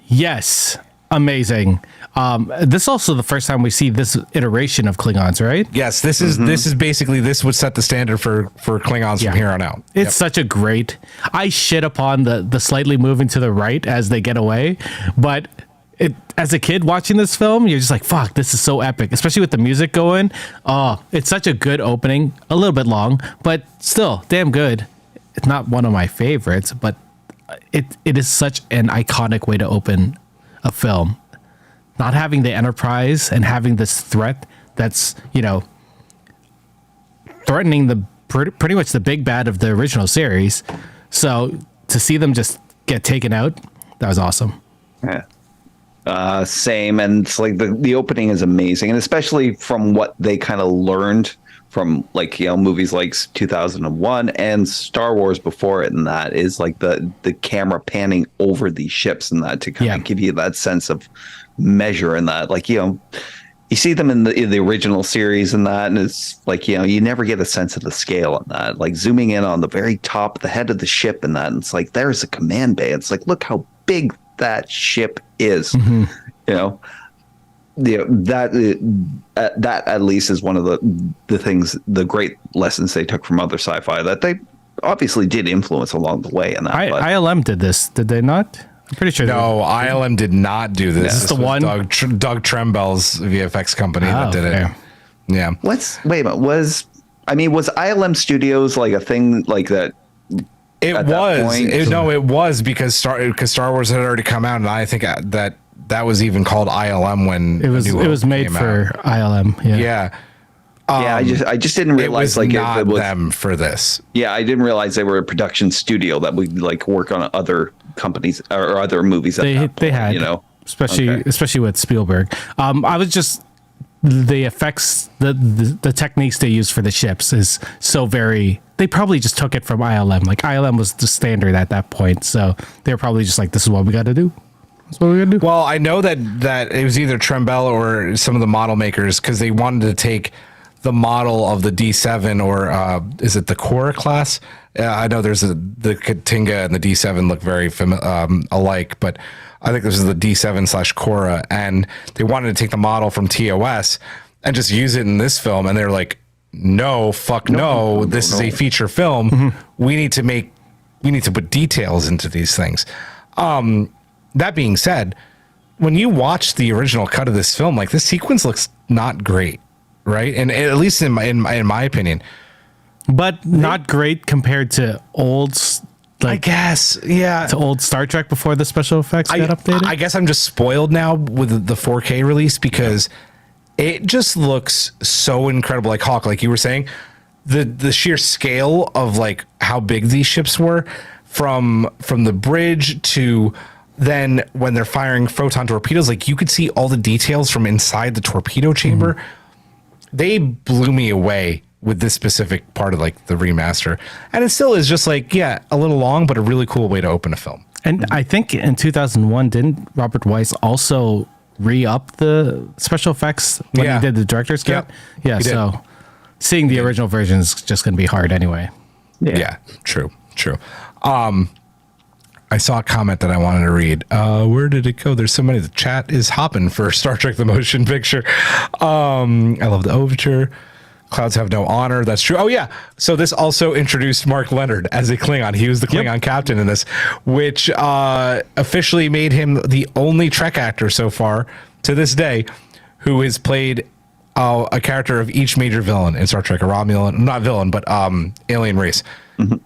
C: Yes. Amazing. This is also the first time we see this iteration of Klingons, right?
A: Yes, this is basically, this would set the standard for Klingons from here on out.
C: It's such a great, I shit upon the slightly moving to the right as they get away, but as a kid watching this film, you're just like, fuck, this is so epic, especially with the music going. Oh, it's such a good opening, a little bit long, but still damn good. It's not one of my favorites, but it is such an iconic way to open a film. Not having the Enterprise and having this threat that's, threatening the pretty much the big bad of the original series. So to see them just get taken out, that was awesome.
B: Yeah. Same. And it's like the opening is amazing. And especially from what they kind of learned from movies like 2001 and Star Wars before it, and that is like the camera panning over these ships and that to kind of give you that sense of measure and that, you see them in the original series and that, and it's like, you never get a sense of the scale on that, like zooming in on the very top, the head of the ship and that, and it's like, there's a command bay. It's like, look how big that ship is, that at least is one of the things, the great lessons they took from other sci-fi that they obviously did influence along the way. And that
C: ILM did this, did they not? I'm pretty sure.
A: No, ILM did not do this.
C: This is the one.
A: Doug Trembell's VFX company that did it. Yeah.
B: Wait a minute. Was ILM Studios like a thing like that?
A: It was because Star Wars had already come out, and I think that was even called ILM when
C: it was made for ILM. Yeah.
B: I just didn't realize
A: it was them for this.
B: Yeah, I didn't realize they were a production studio that would work on other companies or other movies.
C: They had, especially with Spielberg. I was just, the effects, the techniques they use for the ships is so very. They probably just took it from ILM. Like ILM was the standard at that point, so they were probably just like, "This is what we got to do." That's what we're gonna do.
A: Well, I know that it was either Trembell or some of the model makers, because they wanted to take the model of the D7 or is it the Cora class? I know there's the Katinga and the D7 look very alike, but I think this is the D7/Cora, and they wanted to take the model from TOS and just use it in this film, and they're like, no, this is a feature film. Mm-hmm. We need to put details into these things. That being said, when you watch the original cut of this film, this sequence looks not great, right? And at least in my opinion,
C: but not great compared to old.
A: I guess, yeah,
C: to old Star Trek before the special effects got updated.
A: I guess I'm just spoiled now with the 4K release because it just looks so incredible. Like Hawk, like you were saying, the sheer scale of how big these ships were from the bridge to then when they're firing photon torpedoes, you could see all the details from inside the torpedo chamber. Mm-hmm. They blew me away with this specific part of the remaster. And it still is just a little long, but a really cool way to open a film.
C: And I think in 2001, didn't Robert Weiss also re-up the special effects when he did the director's cut? Yeah, so seeing the original version is just going to be hard anyway.
A: Yeah, true. I saw a comment that I wanted to read. Where did it go? There's so many. The chat is hopping for Star Trek: The Motion Picture. I love the Overture. Clouds have no honor. That's true. Oh, yeah. So this also introduced Mark Leonard as a Klingon. He was the Klingon captain in this, which officially made him the only Trek actor so far to this day who has played a character of each major villain in Star Trek, a Romulan, not villain, but alien race. Mm-hmm.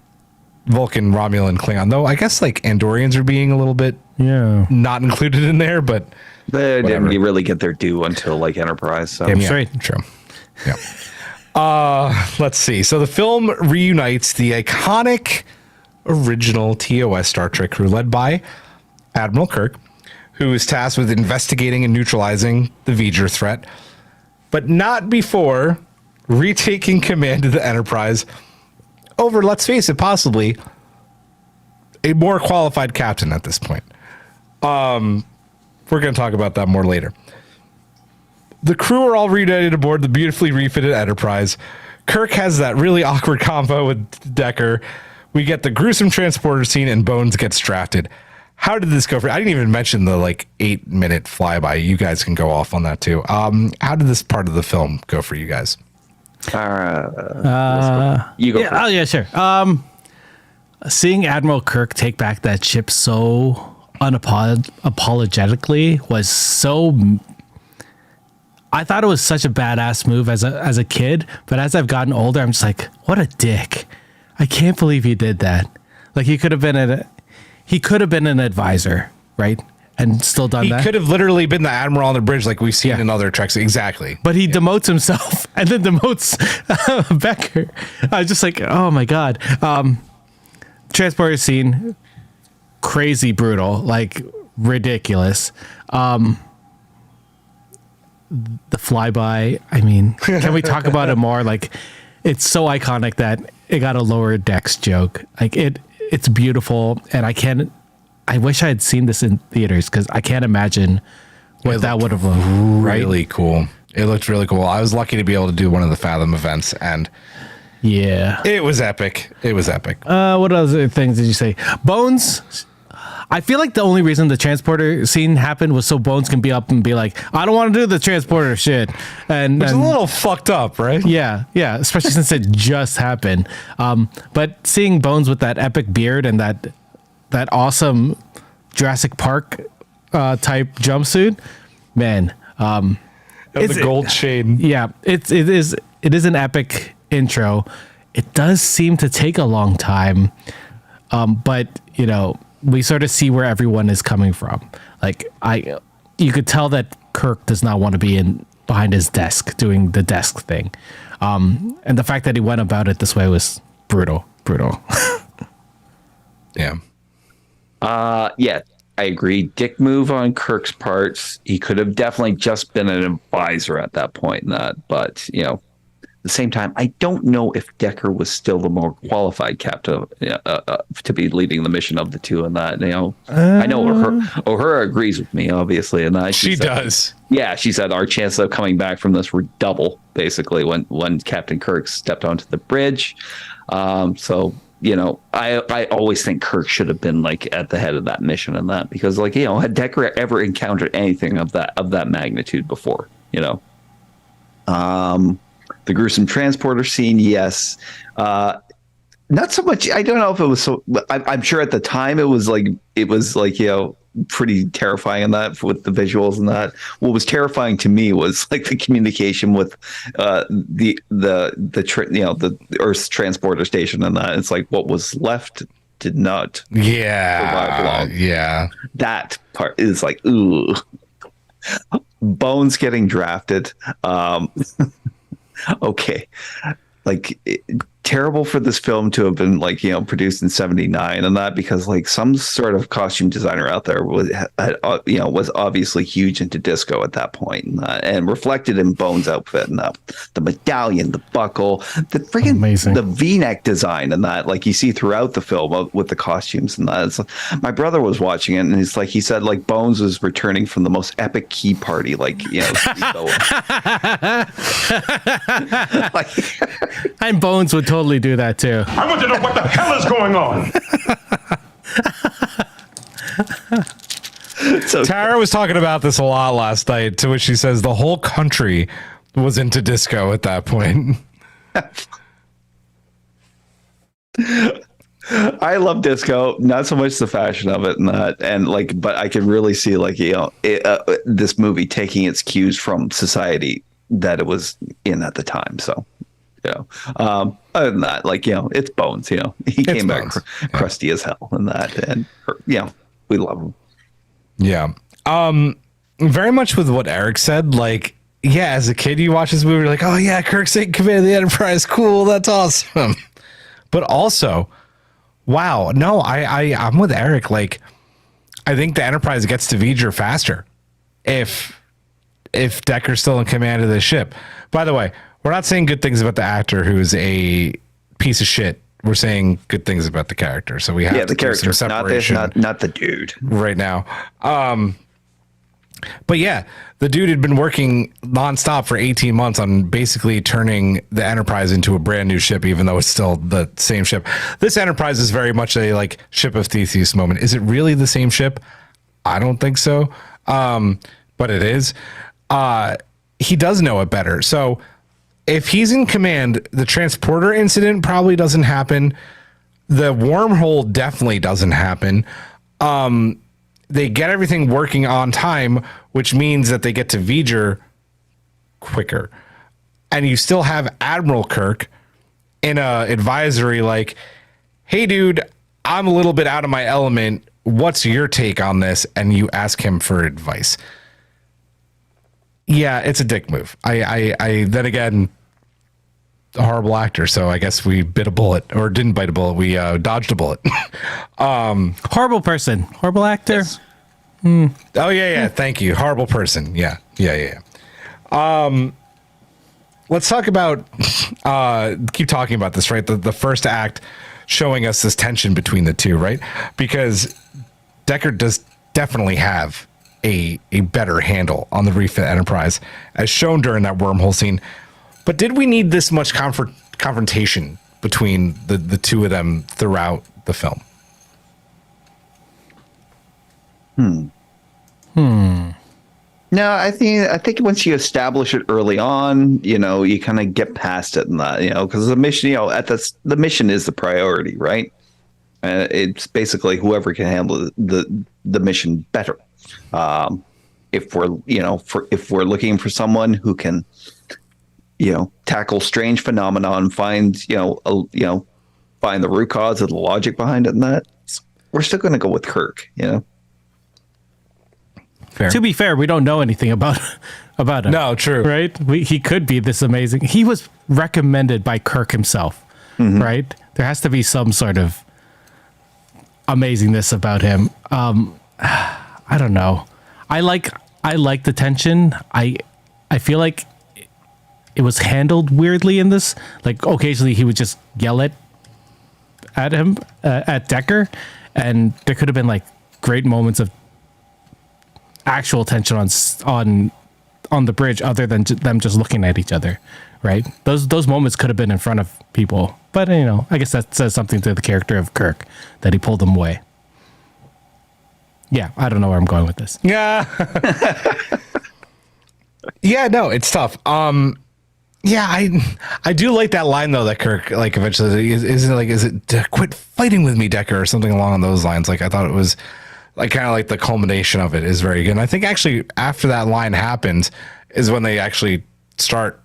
A: Vulcan, Romulan, Klingon. Though I guess like Andorians are being a little bit not included in there, but
B: they didn't really get their due until like Enterprise. So
C: Damn straight.
A: True. Yeah. Let's see. So the film reunites the iconic original TOS Star Trek crew led by Admiral Kirk, who is tasked with investigating and neutralizing the V'ger threat, but not before retaking command of the Enterprise over, let's face it, possibly a more qualified captain at this point. We're going to talk about that more later. The crew are all reunited aboard the beautifully refitted Enterprise. Kirk has that really awkward combo with Decker. We get the gruesome transporter scene and Bones gets drafted. How did this go for? I didn't even mention the 8-minute flyby. You guys can go off on that too. How did this part of the film go for you guys?
B: you go.
C: Yeah, yeah, sure. Seeing Admiral Kirk take back that ship so unapologetically was so. I thought it was such a badass move as a kid, but as I've gotten older, I'm just like, what a dick! I can't believe he did that. Like he could have been an advisor, right? And still done that.
A: He could have literally been the admiral on the bridge, like we've seen in other Treks. Exactly.
C: But he demotes himself and then demotes Becker. I was just like, oh my god. Transporter scene, crazy brutal, like ridiculous. The flyby, I mean, can we talk about it more? Like, it's so iconic that it got a lower decks joke. Like it's beautiful, and I wish I had seen this in theaters because I can't imagine what that would have looked.
A: Really cool. It looked really cool. I was lucky to be able to do one of the Fathom events, and
C: yeah,
A: it was epic. It was epic.
C: What other things did you say? Bones. I feel like the only reason the transporter scene happened was so Bones can be up and be like, I don't want to do the transporter shit. And
A: it's a little fucked up, right?
C: Yeah, yeah, especially since it just happened. But seeing Bones with that epic beard and that awesome Jurassic Park type jumpsuit, man.
A: It's the gold chain.
C: Yeah, it is an epic intro. It does seem to take a long time, but we sort of see where everyone is coming from. Like you could tell that Kirk does not want to be behind his desk doing the desk thing, and the fact that he went about it this way was brutal.
A: Yeah.
B: Yeah, I agree. Dick move on Kirk's parts. He could have definitely just been an advisor at that point. But at the same time, I don't know if Decker was still the more qualified captain to be leading the mission of the two. And that, I know Uhura agrees with me, obviously, and that
A: she does.
B: Yeah, she said our chances of coming back from this were double, basically, when Captain Kirk stepped onto the bridge. So. I always think Kirk should have been at the head of that mission and that because had Decker ever encountered anything of that magnitude before? The gruesome transporter scene, yes. Not so much. I don't know if it was so. I'm sure at the time it was pretty terrifying in that with the visuals and that. What was terrifying to me was the communication with the Earth's transporter station and that. It's what was left did not survive long.
A: Yeah,
B: that part is ooh. Bones getting drafted. Okay, terrible for this film to have been produced in 79 and that because some sort of costume designer out there was obviously huge into disco at that point and reflected in Bones' outfit and the medallion, the buckle, the freaking
C: amazing.
B: The V-neck design and that you see throughout the film with the costumes and that. My brother was watching it and he said Bones was returning from the most epic key party
C: and Bones would totally do that too.
D: I want to know what the hell is going on.
A: So Tara was talking about this a lot last night, to which she says the whole country was into disco at that point.
B: I love disco, not so much the fashion of it but I can really see this movie taking its cues from society that it was in at the time. So, other than that, like, it's Bones. He came back crusty as hell in that, and we love him.
A: Yeah. Very much with what Eric said, like, yeah, as a kid, you watch this movie, you're like, oh yeah, Kirk's taking command of the Enterprise. Cool. That's awesome. But also, wow, no, I'm with Eric. Like, I think the Enterprise gets to V'ger faster if Decker's still in command of the ship. By the way, we're not saying good things about the actor who's a piece of shit. We're saying good things about the character. So we have
B: the character, not the dude
A: right now. But yeah, the dude had been working nonstop for 18 months on basically turning the Enterprise into a brand new ship, even though it's still the same ship. This Enterprise is very much a like Ship of Theseus moment. Is it really the same ship? I don't think so. But it is. He does know it better. So if he's in command, the transporter incident probably doesn't happen. The wormhole definitely doesn't happen. They get everything working on time, which means that they get to V'ger quicker. And you still have Admiral Kirk in a advisory like, hey, dude, I'm a little bit out of my element. What's your take on this? And you ask him for advice. Yeah, it's a dick move. I then again, a horrible actor. So I guess we bit a bullet, or didn't bite a bullet. We dodged a bullet.
C: Horrible person, horrible actor.
B: Yes.
A: Oh yeah. Thank you. Horrible person. Yeah. Let's talk about, keep talking about this, right? The first act showing us this tension between the two, right? Because Decker does definitely have a better handle on the refit Enterprise, as shown during that wormhole scene. But did we need this much confrontation between the two of them throughout the film?
B: No, I think once you establish it early on, you kind of get past it and that, because the mission, the mission is the priority, right? It's basically whoever can handle the mission better. If we're looking for someone who can, tackle strange phenomenon, find the root cause of the logic behind it, and that, we're still going to go with Kirk.
A: Fair.
C: To be fair, we don't know anything about him.
A: No, true.
C: Right? He could be this amazing. He was recommended by Kirk himself, right? There has to be some sort of amazingness about him. I don't know. I like the tension. I feel like it was handled weirdly in this. Like occasionally he would just yell at him, at Decker, and there could have been like great moments of actual tension on the bridge, other than them just looking at each other, right? Those moments could have been in front of people, but I guess that says something to the character of Kirk that he pulled them away. Yeah, I don't know where I'm going with this.
A: Yeah. Yeah, no, it's tough. Yeah, I do like that line though that Kirk like eventually is it quit fighting with me, Decker, or something along those lines. Like I thought it was like kind of like the culmination of it is very good. And I think actually after that line happens is when they actually start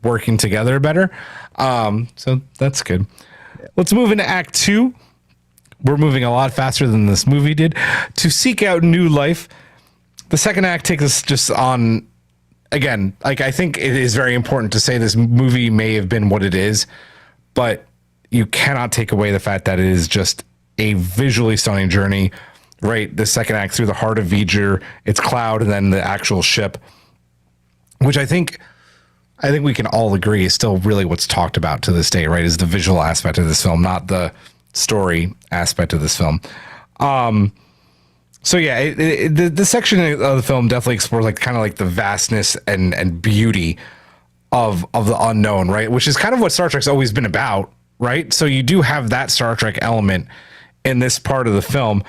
A: working together better. So that's good. Let's move into Act 2. We're moving a lot faster than this movie did to seek out new life. The second act takes us just on, again, like I think it is very important to say this movie may have been what it is, but you cannot take away the fact that it is just a visually stunning journey, right? The second act through the heart of V'ger, it's Cloud, and then the actual ship, which I think we can all agree is still really what's talked about to this day, right? Is the visual aspect of this film, not the story aspect of this film. So yeah, the section of the film definitely explores like kind of like the vastness and beauty of the unknown, right? Which is kind of what Star Trek's always been about, right? So you do have that Star Trek element in this part of the film,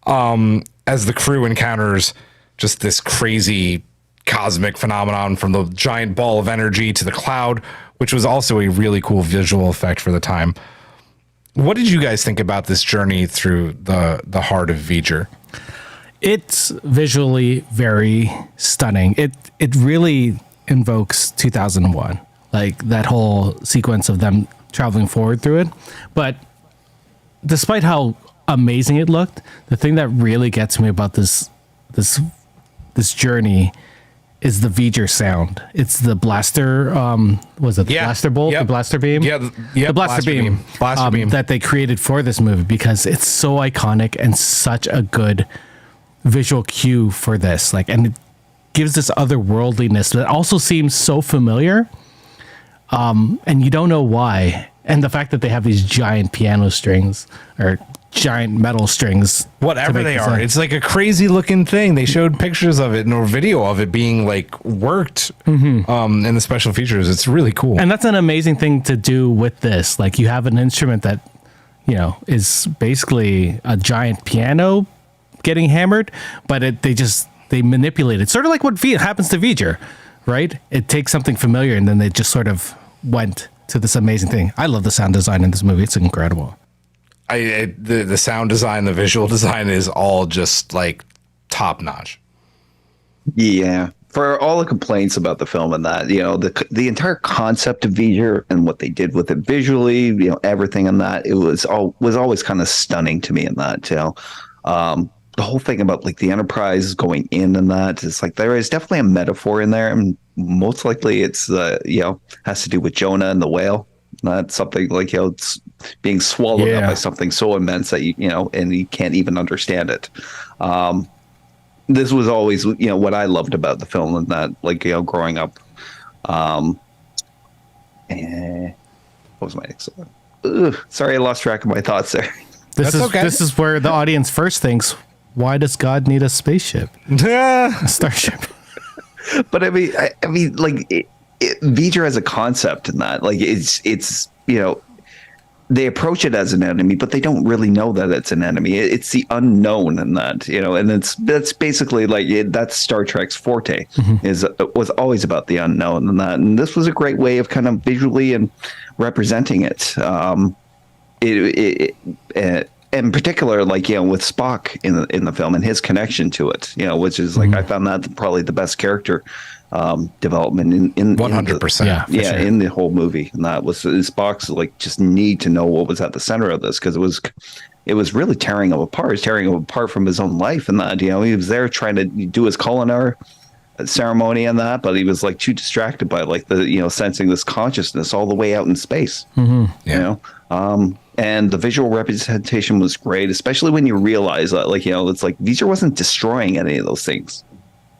A: as the crew encounters just this crazy cosmic phenomenon from the giant ball of energy to the cloud, which was also a really cool visual effect for the time. What did you guys think about this journey through the heart of V'ger?
C: It's visually very stunning. It really invokes 2001. like that whole sequence of them traveling forward through it. But despite how amazing it looked, the thing that really gets me about this journey is the V'ger sound. It's the blaster, was it the blaster bolt, the blaster beam?
A: The
C: blaster beam.
A: Blaster beam.
C: That they created for this movie, because it's so iconic and such a good visual cue for this. Like, and it gives this otherworldliness that also seems so familiar, and you don't know why. And the fact that they have these giant piano strings or giant metal strings,
A: whatever they are, it's like a crazy looking thing. They showed pictures of it or video of it being like worked in the special features. It's really cool,
C: and that's an amazing thing to do with this. Like, you have an instrument that, you know, is basically a giant piano getting hammered, but they manipulate it, sort of like what happens to V'ger, right? It takes something familiar and then they just sort of went to this amazing thing. I love the sound design in this movie. It's incredible.
A: The sound design, the visual design is all just like top notch.
B: Yeah. For all the complaints about the film and that, you know, the entire concept of V'ger and what they did with it visually, you know, everything in that, it was always kind of stunning to me in that, you know. The whole thing about like the Enterprise going in and that, it's like there is definitely a metaphor in there, and most likely it's you know, has to do with Jonah and the whale. Not something like, you know, it's being swallowed up by something so immense that you know, and you can't even understand it. This was always, you know, what I loved about the film, and that, like, you know, growing up. And what was my next one? Sorry, I lost track of my thoughts there.
C: This is where the audience first thinks, why does God need a spaceship? A starship.
B: But I mean, like, V'ger as a concept in that, like, it's you know, they approach it as an enemy, but they don't really know that it's an enemy. It's the unknown in that, you know, and that's basically like that's Star Trek's forte. Was always about the unknown and that, and this was a great way of kind of visually and representing it. In particular, like, you know, with Spock in the film and his connection to it, you know, which is like, I found that probably the best character development in
A: 100%.
B: Sure. In the whole movie. And that was Spock's like just need to know what was at the center of this, because it was really tearing him apart. Tearing him apart from his own life, and that, you know, he was there trying to do his culinary ceremony and that, but he was like too distracted by like the, you know, sensing this consciousness all the way out in space. You know, and the visual representation was great, especially when you realize that, like, you know, it's like V'ger wasn't destroying any of those things.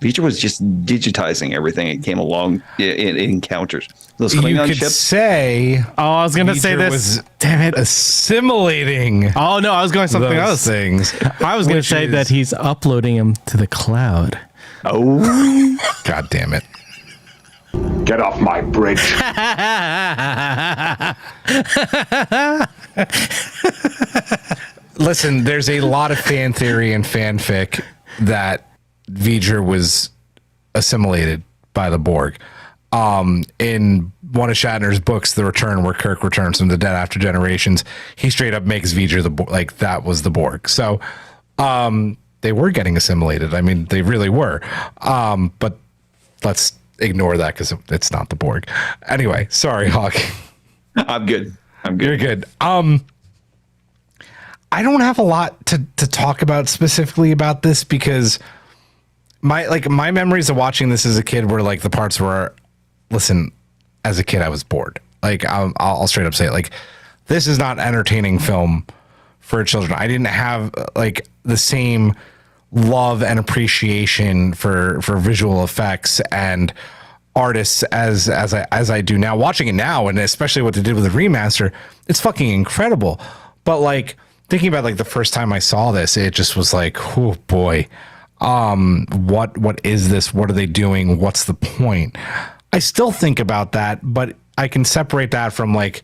B: V'ger was just digitizing everything it came along in encounters. Those Klingon ships.
A: Say,
C: I was going to say this.
A: Was
C: damn it.
A: Assimilating.
C: Oh, no, I was going something else.
A: Things.
C: I was going to say that he's uploading him to the cloud.
B: Oh,
A: God damn it.
D: Get off my bridge.
A: Listen, there's a lot of fan theory and fanfic that V'ger was assimilated by the Borg. In one of Shatner's books, The Return, where Kirk returns from the dead after generations, he straight up makes V'ger the Borg, like that was the Borg. So they were getting assimilated. I mean, they really were. But let's ignore that because it's not the Borg. Anyway, sorry, Hawk.
B: I'm good.
A: You're good. I don't have a lot to talk about specifically about this, because my memories of watching this as a kid were like the parts where, listen, as a kid I was bored. Like I'll straight up say it. Like, this is not an entertaining film for children. I didn't have like the same love and appreciation for visual effects and artists as I do now. Watching it now, and especially what they did with the remaster, it's fucking incredible. But like thinking about like the first time I saw this, it just was like, oh boy, what is this? What are they doing? What's the point? I still think about that, but I can separate that from like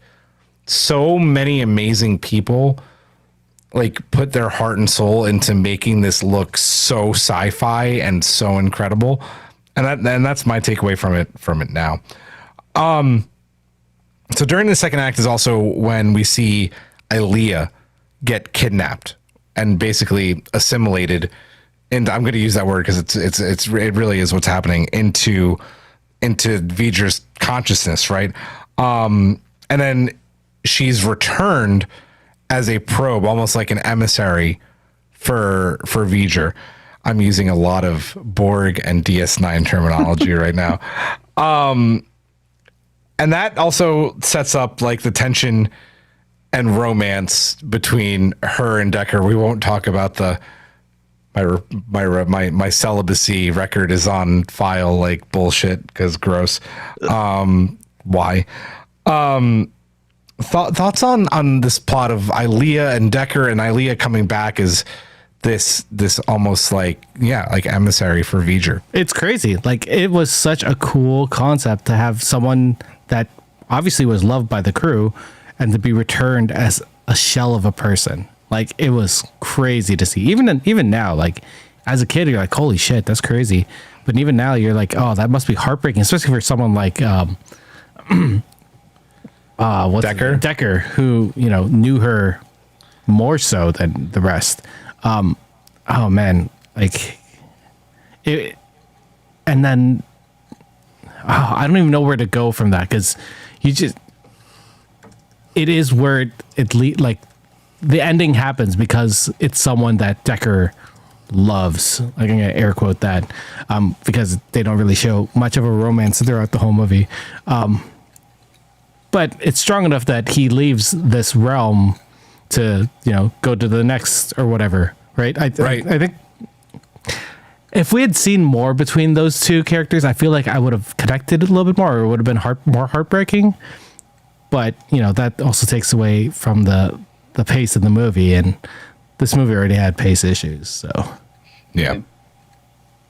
A: so many amazing people like put their heart and soul into making this look so sci-fi and so incredible. And that's my takeaway from it now. So during the second act is also when we see Ilea get kidnapped and basically assimilated, and I'm going to use that word because it really is what's happening, into into V'ger's consciousness, right? And then she's returned as a probe, almost like an emissary for V'ger. I'm using a lot of Borg and DS9 terminology right now. And that also sets up like the tension and romance between her and Decker. We won't talk about my celibacy record is on file like bullshit because gross. Why? Thoughts on this plot of Ilea and Decker, and Ilea coming back as this almost like emissary for V'ger.
C: It's crazy. Like, it was such a cool concept to have someone that obviously was loved by the crew and to be returned as a shell of a person. Like, it was crazy to see. Even now, like, as a kid, you're like, holy shit, that's crazy. But even now, you're like, oh, that must be heartbreaking, especially for someone like Decker, who, you know, knew her more so than the rest. Oh man, like it, and then I don't even know where to go from that, because it is where like the ending happens because it's someone that Decker loves. Like, I'm gonna air quote that, because they don't really show much of a romance throughout the whole movie. But it's strong enough that he leaves this realm to, you know, go to the next or whatever, right? I think if we had seen more between those two characters, I feel like I would have connected a little bit more, or it would have been more heartbreaking. But, you know, that also takes away from the pace of the movie, and this movie already had pace issues, so
A: yeah.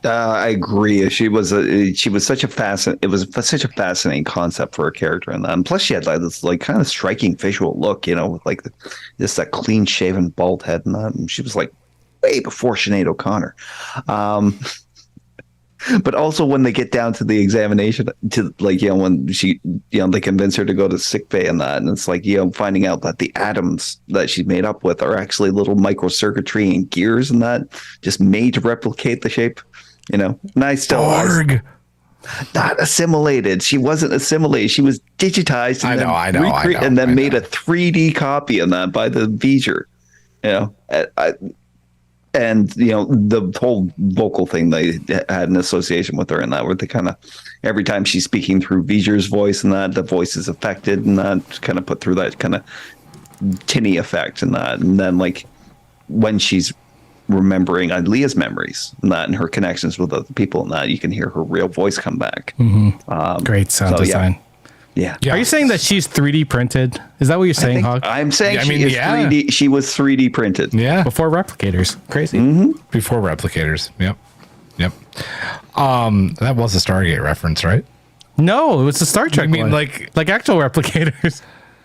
B: I agree. She was such a fascinating concept for a character in that. And plus, she had like this like kind of striking visual look, you know, with like that clean shaven bald head and that. And she was like way before Sinead O'Connor. But also when they get down to the examination, to like, you know, when she, you know, they convince her to go to sick bay and that, and it's like, you know, finding out that the atoms that she's made up with are actually little microcircuitry and gears and that, just made to replicate the shape, you know. And I still was not assimilated. She wasn't assimilated. She was digitized. And I know. And then made a 3D copy of that by the V'ger, you know. And, you know, the whole vocal thing, they had an association with her in that, where they kind of, every time she's speaking through V'ger's voice and that, the voice is affected and that, kind of put through that kind of tinny effect and that. And then, like, when she's remembering Ilea's memories and that, and her connections with other people and that, you can hear her real voice come back.
C: Mm-hmm. Great sound design.
B: Yeah.
C: Are you saying that she's 3D printed? Is that what you're saying, Hawk?
B: I'm saying she is 3D. She was 3D printed.
A: Yeah.
C: Before replicators. Crazy.
B: Mm-hmm.
A: Before replicators. Yep. That was a Stargate reference, right?
C: No, it was the Star Trek
A: I mean,
C: one.
A: like
C: actual replicators.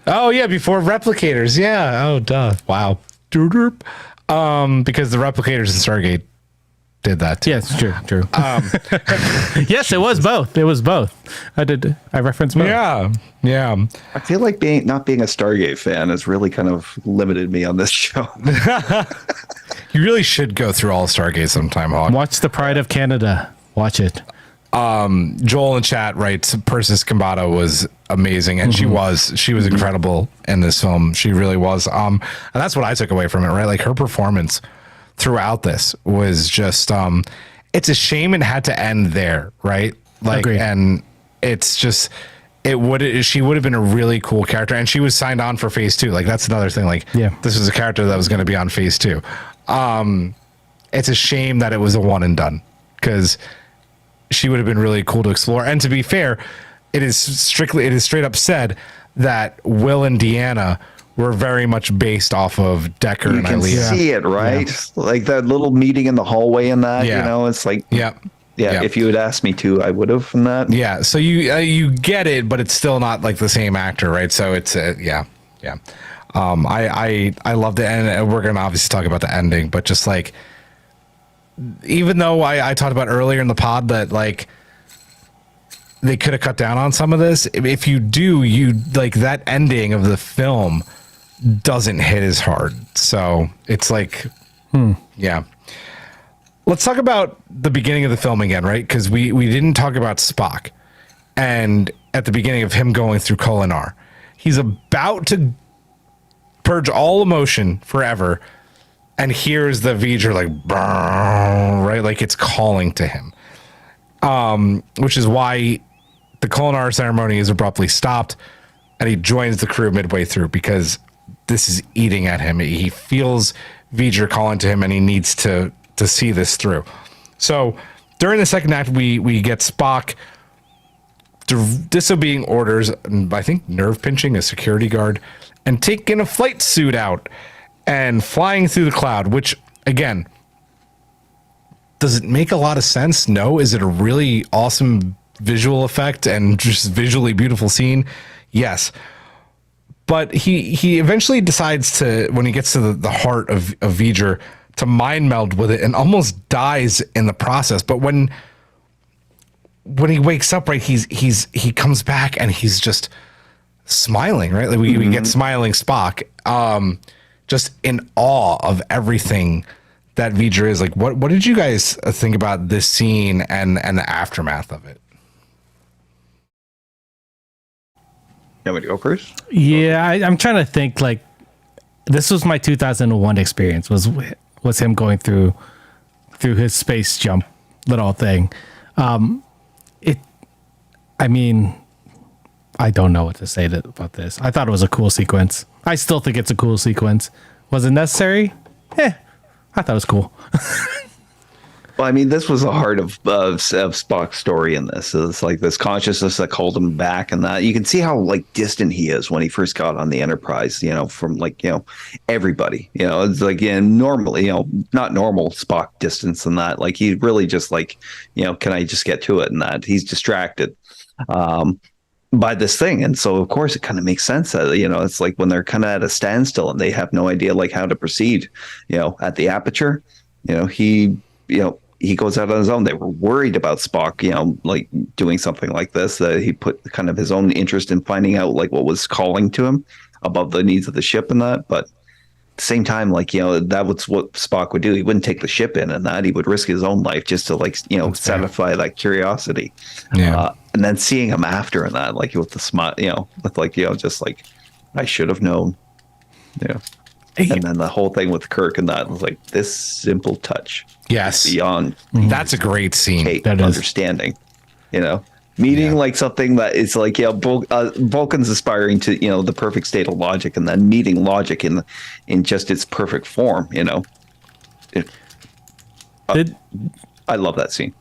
A: Oh yeah, before replicators. Yeah. Oh duh. Wow. Because the replicators in Stargate did that too.
C: Yes, true. Yes, it was both. I referenced both.
A: Yeah.
B: I feel like not being a Stargate fan has really kind of limited me on this show.
A: You really should go through all of Stargate sometime, Hawk.
C: Watch The Pride of Canada. Watch it.
A: Joel in chat writes, Persis Kambata was amazing, and she was incredible in this film. She really was. And that's what I took away from it, right? Like, her performance throughout this was just it's a shame it had to end there, right? Like,
C: Agreed.
A: And it's just she would have been a really cool character, and she was signed on for phase 2. Like, that's another thing. Like, this was a character that was going to be on phase 2. It's a shame that it was a one and done, because she would have been really cool to explore. And to be fair, it is straight up said that Will and Deanna were very much based off of Decker and Ilea.
B: You can see it, right? Yeah. Like that little meeting in the hallway and that, you know, it's like, if you had asked me to, I would have from that.
A: Yeah. So you get it, but it's still not like the same actor, right? So it's, I loved it. And we're going to obviously talk about the ending, but just like, even though I talked about earlier in the pod that like they could have cut down on some of this, if you do, you like that ending of the film doesn't hit as hard. So it's like, let's talk about the beginning of the film again, right? Because we didn't talk about Spock, and at the beginning of him going through Kolinar, he's about to purge all emotion forever, and hears the V'ger like, right? Like it's calling to him. Which is why the Kolinar ceremony is abruptly stopped, and he joins the crew midway through, because this is eating at him. He feels V'ger calling to him, and he needs to see this through. So during the second act, we get Spock disobeying orders, I think nerve pinching a security guard, and taking a flight suit out and flying through the cloud, which, again, does it make a lot of sense? No. Is it a really awesome visual effect and just visually beautiful scene? Yes. But he eventually decides to, when he gets to the heart of V'ger, to mind meld with it and almost dies in the process. But when he wakes up, right, he comes back and he's just smiling, right? Like we get smiling Spock, just in awe of everything that V'ger is. Like, what did you guys think about this scene and the aftermath of it?
B: You want me to go first?
C: Yeah, I'm trying to think. Like, this was my 2001 experience. Was him going through his space jump little thing. I mean, I don't know what to say about this. I thought it was a cool sequence. I still think it's a cool sequence. Was it necessary? I thought it was cool.
B: Well, I mean, this was the heart of Spock's story in this. It's like this consciousness that called him back, and that you can see how like distant he is when he first got on the Enterprise, from everybody, it's like, normally, not normal Spock distance and that, like, he really just like, can I just get to it, and that he's distracted by this thing. And so of course it kind of makes sense that, it's like when they're kind of at a standstill and they have no idea like how to proceed, at the aperture, he goes out on his own. They were worried about Spock, like doing something like this, that he put kind of his own interest in finding out like what was calling to him above the needs of the ship and that. But at the same time, like, that was what Spock would do. He wouldn't take the ship in, and that he would risk his own life just to like, satisfy that curiosity.
A: Yeah.
B: And then seeing him after and that, like with the smile, with like, just like, I should have known. Yeah. And then the whole thing with Kirk and that was like this simple touch.
A: Yes.
B: Beyond.
A: That's a great scene.
C: That is.
B: Understanding, meeting like something that is like, Vulcan's aspiring to, the perfect state of logic, and then meeting logic in just its perfect form, I love that scene.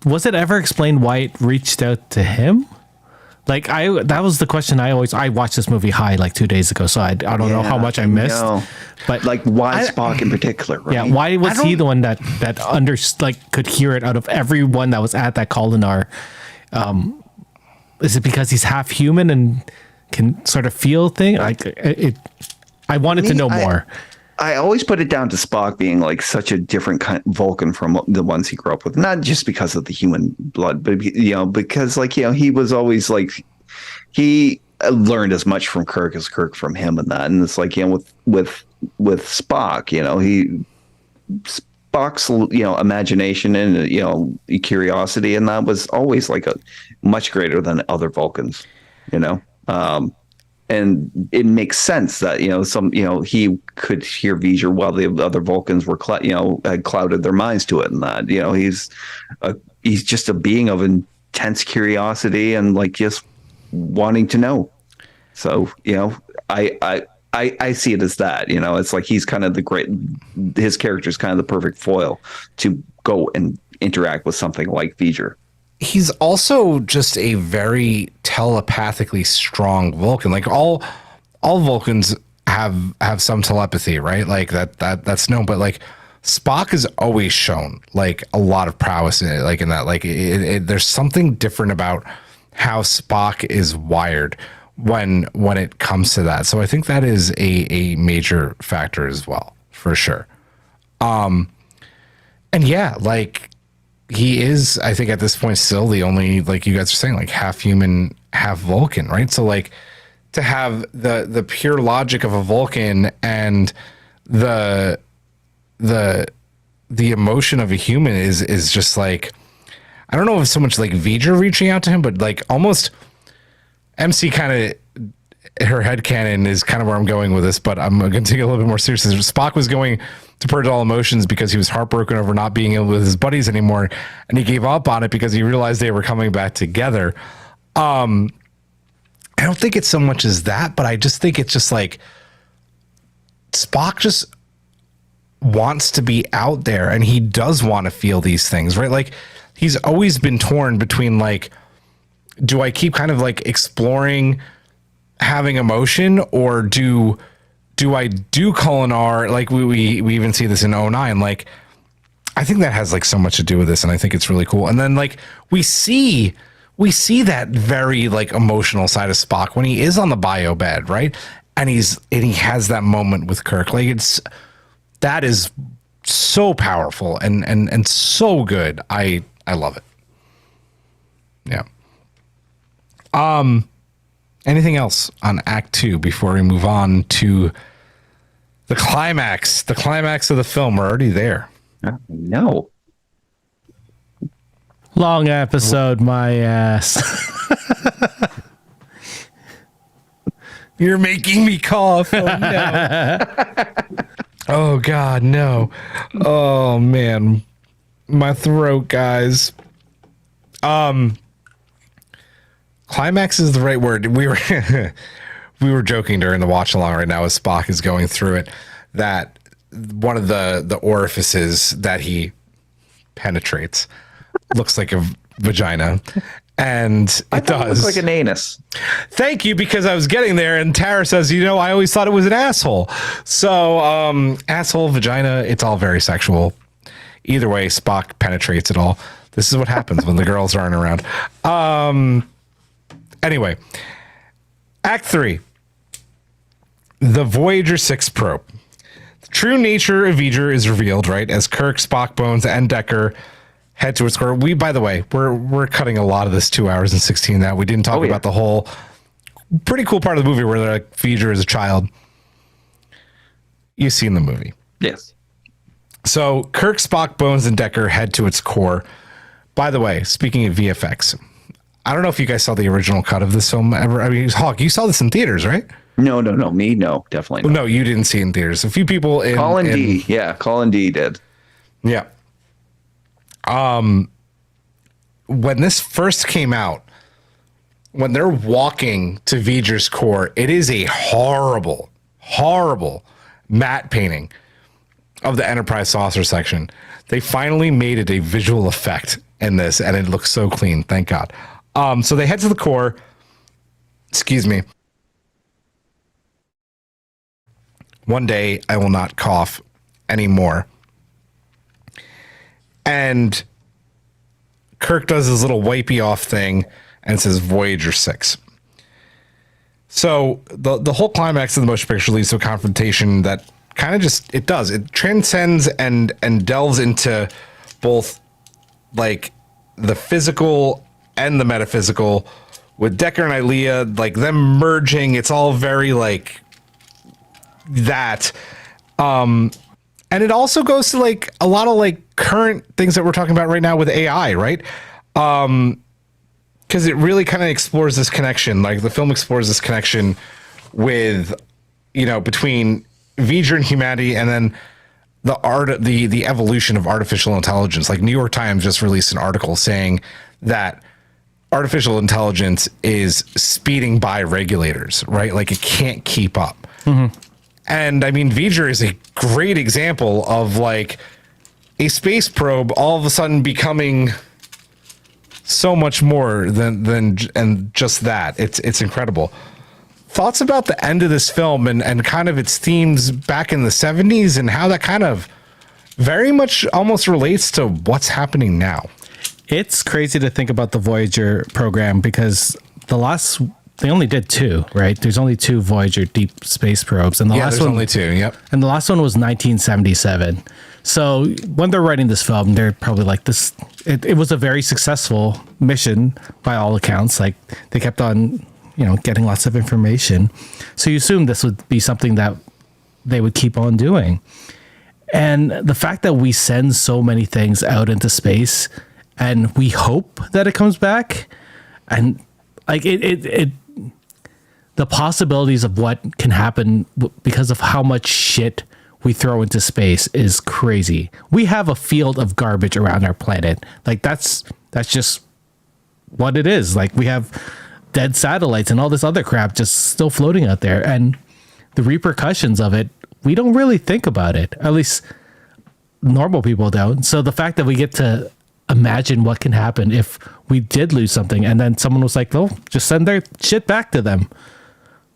C: Was it ever explained why it reached out to him? Like, that was the question I watched this movie High like 2 days ago, so I don't know how much I missed.
B: But like, why Spock in particular, right?
C: Yeah, why was he the one that could hear it out of everyone that was at that Kolinar? Is it because he's half human and can sort of feel things? I wanted to know more.
B: I always put it down to Spock being like such a different kind of Vulcan from the ones he grew up with, not just because of the human blood, but because like, he was always like, he learned as much from Kirk as Kirk from him, and that, and it's like, with Spock, Spock's imagination and curiosity, and that was always like a much greater than other Vulcans, and it makes sense that he could hear V'ger while the other Vulcans were had clouded their minds to it, and that he's just a being of intense curiosity and like just wanting to know. So I see it as that. It's like he's kind of his character is kind of the perfect foil to go and interact with something like V'ger.
A: He's also just a very telepathically strong Vulcan. Like all Vulcans have some telepathy, right? Like that's known, but like Spock has always shown like a lot of prowess in it, like in that, like there's something different about how Spock is wired when it comes to that. So I think that is a major factor as well, for sure. And yeah, like, he is, I think at this point, still the only, like you guys are saying, like half human, half Vulcan, right? So like to have the pure logic of a Vulcan and the emotion of a human is just like, I don't know if it's so much like V'ger reaching out to him, but like almost MC kind of, her headcanon is kind of where I'm going with this, but I'm going to take it a little bit more seriously. Spock was going to purge all emotions because he was heartbroken over not being able with his buddies anymore, and he gave up on it because he realized they were coming back together. I don't think it's so much as that, but I just think it's just like Spock just wants to be out there, and he does want to feel these things, right? Like he's always been torn between like, do I keep kind of like exploring having emotion, or do I do Culinar? Like we even see this in 09. Like I think that has like so much to do with this, and I think it's really cool. And then like we see that very like emotional side of Spock when he is on the bio bed, right? And he has that moment with Kirk. Like that is so powerful and so good. I love it. Yeah. Anything else on Act 2 before we move on to the climax? The climax of the film. We're already there.
B: No.
C: Long episode, my ass.
A: You're making me cough. Oh, no. Oh, God, no. Oh, man. My throat, guys. Climax is the right word. We were joking during the watch along right now as Spock is going through it that one of the orifices that he penetrates looks like a vagina, and it does
B: look like an anus.
A: Thank you, because I was getting there, and Tara says, I always thought it was an asshole. So asshole, vagina, it's all very sexual. Either way, Spock penetrates it all. This is what happens when the girls aren't around. Anyway, Act 3, the Voyager 6 probe. The true nature of V'ger is revealed, right? As Kirk, Spock, Bones, and Decker head to its core. By the way, we're cutting a lot of this 2 hours and 16 that we didn't talk about the whole pretty cool part of the movie where they're like V'ger is a child. You've seen the movie.
B: Yes.
A: So Kirk, Spock, Bones, and Decker head to its core. By the way, speaking of VFX, I don't know if you guys saw the original cut of this film ever. I mean, Hawk, you saw this in theaters, right?
B: No. Me, no, definitely not.
A: No, you didn't see it in theaters. A few people in
B: Colin D. Yeah, Colin D. did.
A: Yeah. When this first came out, when they're walking to V'ger's core, it is a horrible, horrible matte painting of the Enterprise saucer section. They finally made it a visual effect in this, and it looks so clean. Thank God. So they head to the core. Excuse me. One day I will not cough anymore. And Kirk does his little wipey off thing and says Voyager 6. So the whole climax of the motion picture leads to a confrontation that kind of just, it transcends and delves into both like the physical and the metaphysical, with Decker and Ilea, like them merging. It's all very like that. And it also goes to like a lot of like current things that we're talking about right now with AI, right? Because it really kind of explores this connection. Like the film explores this connection with, between V'ger and humanity, and then the evolution of artificial intelligence. Like New York Times just released an article saying that artificial intelligence is speeding by regulators, right? Like it can't keep up. Mm-hmm. And I mean, V'ger is a great example of like a space probe all of a sudden becoming so much more than just that. It's incredible. Thoughts about the end of this film and kind of its themes back in the 70s and how that kind of very much almost relates to what's happening now.
C: It's crazy to think about the Voyager program because they only did 2, right? There's only 2 Voyager deep space probes, and the last one
A: only 2. Yep.
C: And the last one was 1977. So when they're writing this film, they're probably like this. It was a very successful mission by all accounts. Like they kept on, getting lots of information. So you assume this would be something that they would keep on doing. And the fact that we send so many things out into space and we hope that it comes back. And like it the possibilities of what can happen because of how much shit we throw into space is crazy. We have a field of garbage around our planet. Like that's just what it is. Like we have dead satellites and all this other crap just still floating out there, and the repercussions of it, we don't really think about it. At least normal people don't. So the fact that we get to imagine what can happen if we did lose something, and then someone was like, "Oh, just send their shit back to them.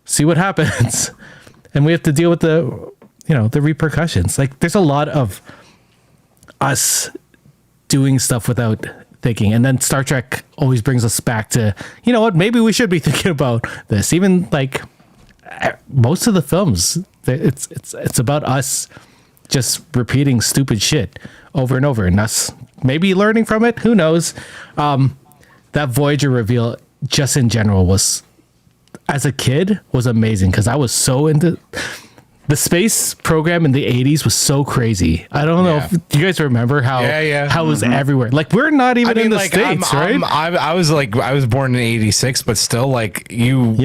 C: See what happens." And we have to deal with the repercussions. Like there's a lot of us doing stuff without thinking. And then Star Trek always brings us back to, you know what, maybe we should be thinking about this. Even like most of the films, it's about us just repeating stupid shit over and over, and us maybe learning from it. Who knows? That Voyager reveal just in general was, as a kid, was amazing because I was so into the space program in the 80s was so crazy. I don't know if you guys remember how it was everywhere. Like we're not even in the States, right?
A: I was born in 86, but still like you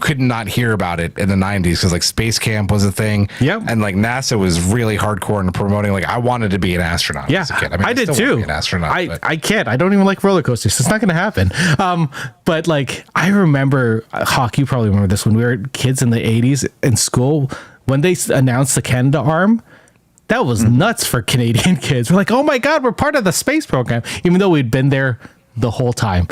A: could not hear about it in the 90s because like Space Camp was a thing. Yeah. And like NASA was really hardcore in promoting, like I wanted to be an astronaut as a kid. I did too. An astronaut,
C: I can't. I don't even like roller coasters. It's not going to happen. But like I remember, Hawk, you probably remember this when we were kids in the 80s in school. When they announced the Canada arm, that was nuts for Canadian kids. We're like, oh my God, we're part of the space program, even though we'd been there the whole time.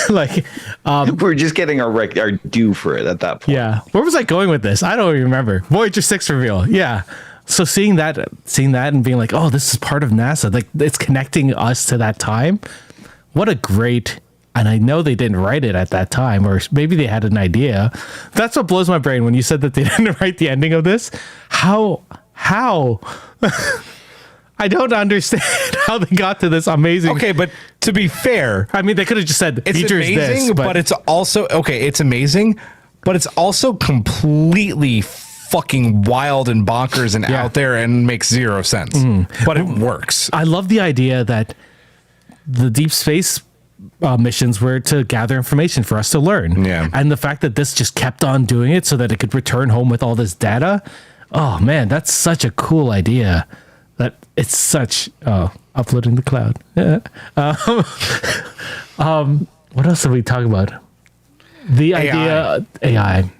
C: Like,
B: we're just getting our due for it at that point.
C: Yeah. Where was I going with this? I don't even remember. Voyager 6 reveal. Yeah. So seeing that and being like, oh, this is part of NASA. Like it's connecting us to that time. What a great. And I know they didn't write it at that time, or maybe they had an idea. That's what blows my brain when you said that they didn't write the ending of this. How? I don't understand how they got to this amazing.
A: Okay, but to be fair,
C: I mean, they could have just said
A: it's amazing,
C: this,
A: but it's also it's amazing, but it's also completely fucking wild and bonkers and out there and makes zero sense. But it works.
C: I love the idea that the deep space missions were to gather information for us to learn. Yeah. And the fact that this just kept on doing it so that it could return home with all this data. Oh man, that's such a cool idea. That it's such uploading the cloud. Yeah. What else are we talking about? The idea AI.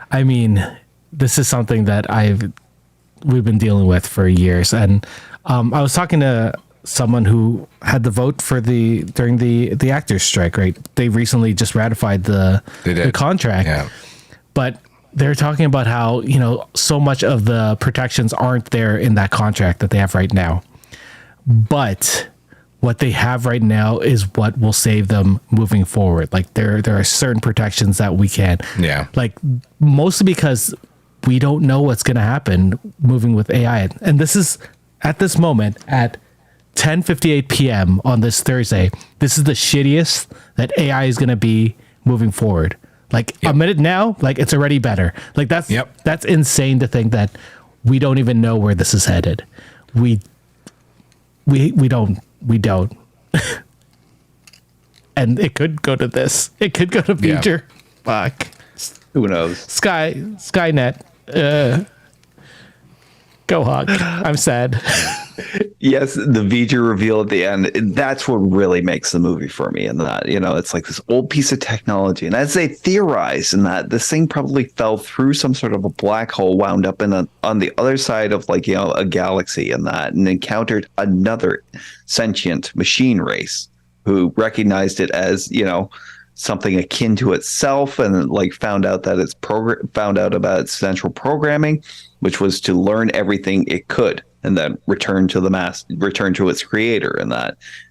C: I mean, this is something that we've been dealing with for years. And I was talking to someone who had the vote for during the actors strike, right? They recently just ratified the contract. Yeah. But they're talking about how, so much of the protections aren't there in that contract that they have right now. But what they have right now is what will save them moving forward. Like there are certain protections that we can. Yeah. Like mostly because we don't know what's going to happen moving with AI. And this is at this moment at 10:58 p.m. on this Thursday. This is the shittiest that AI is going to be moving forward. Like a minute now, like it's already better. Like that's insane to think that we don't even know where this is headed. We don't. And it could go to this. It could go to future. Fuck.
B: Who knows?
C: Skynet. Go Hawk. I'm sad.
B: Yes, the V'ger reveal at the end, that's what really makes the movie for me. And that, it's like this old piece of technology. And as they theorize in that, this thing probably fell through some sort of a black hole, wound up on the other side of a galaxy and encountered another sentient machine race who recognized it as, something akin to itself, and found out about its central programming, which was to learn everything it could and then return to its creator and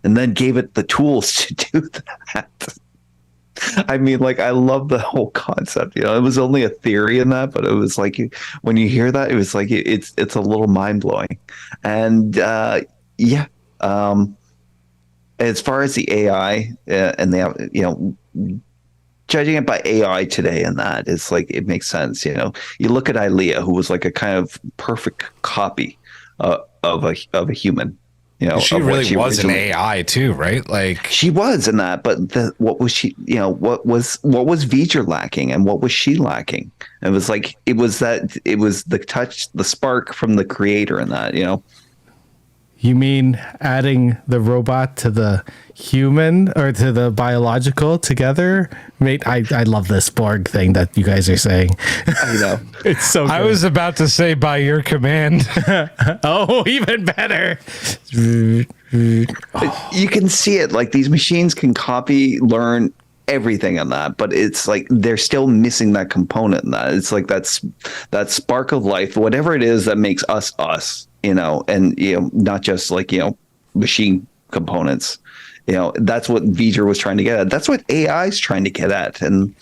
B: then gave it the tools to do that. I mean, I love the whole concept. It was only a theory in that, but it was like when you hear that, it was like it's a little mind blowing. And as far as the AI and the judging it by AI today, and that it's like it makes sense. You look at Ilea, who was like a kind of perfect copy of a human, You know,
A: She
B: of what
A: really was an
B: originally-
A: AI too, right? Like,
B: She was in that, but what was she? You know, what was V'ger lacking, and what was she lacking? It was the touch, the spark from the creator in that. You know,
C: You mean adding the robot to the human or to the biological together? Mate, I love this Borg thing that you guys are saying.
B: you know,
C: It's so good.
A: I was about to say by your command.
C: oh, even better.
B: you can see it. Like these machines can copy, learn everything on that, but it's like they're still missing that component in that. It's like that spark of life, whatever it is that makes us us. You know, and you know, not just like, you know, machine components. You know, that's what V'ger was trying to get at. That's what AI is trying to get at. And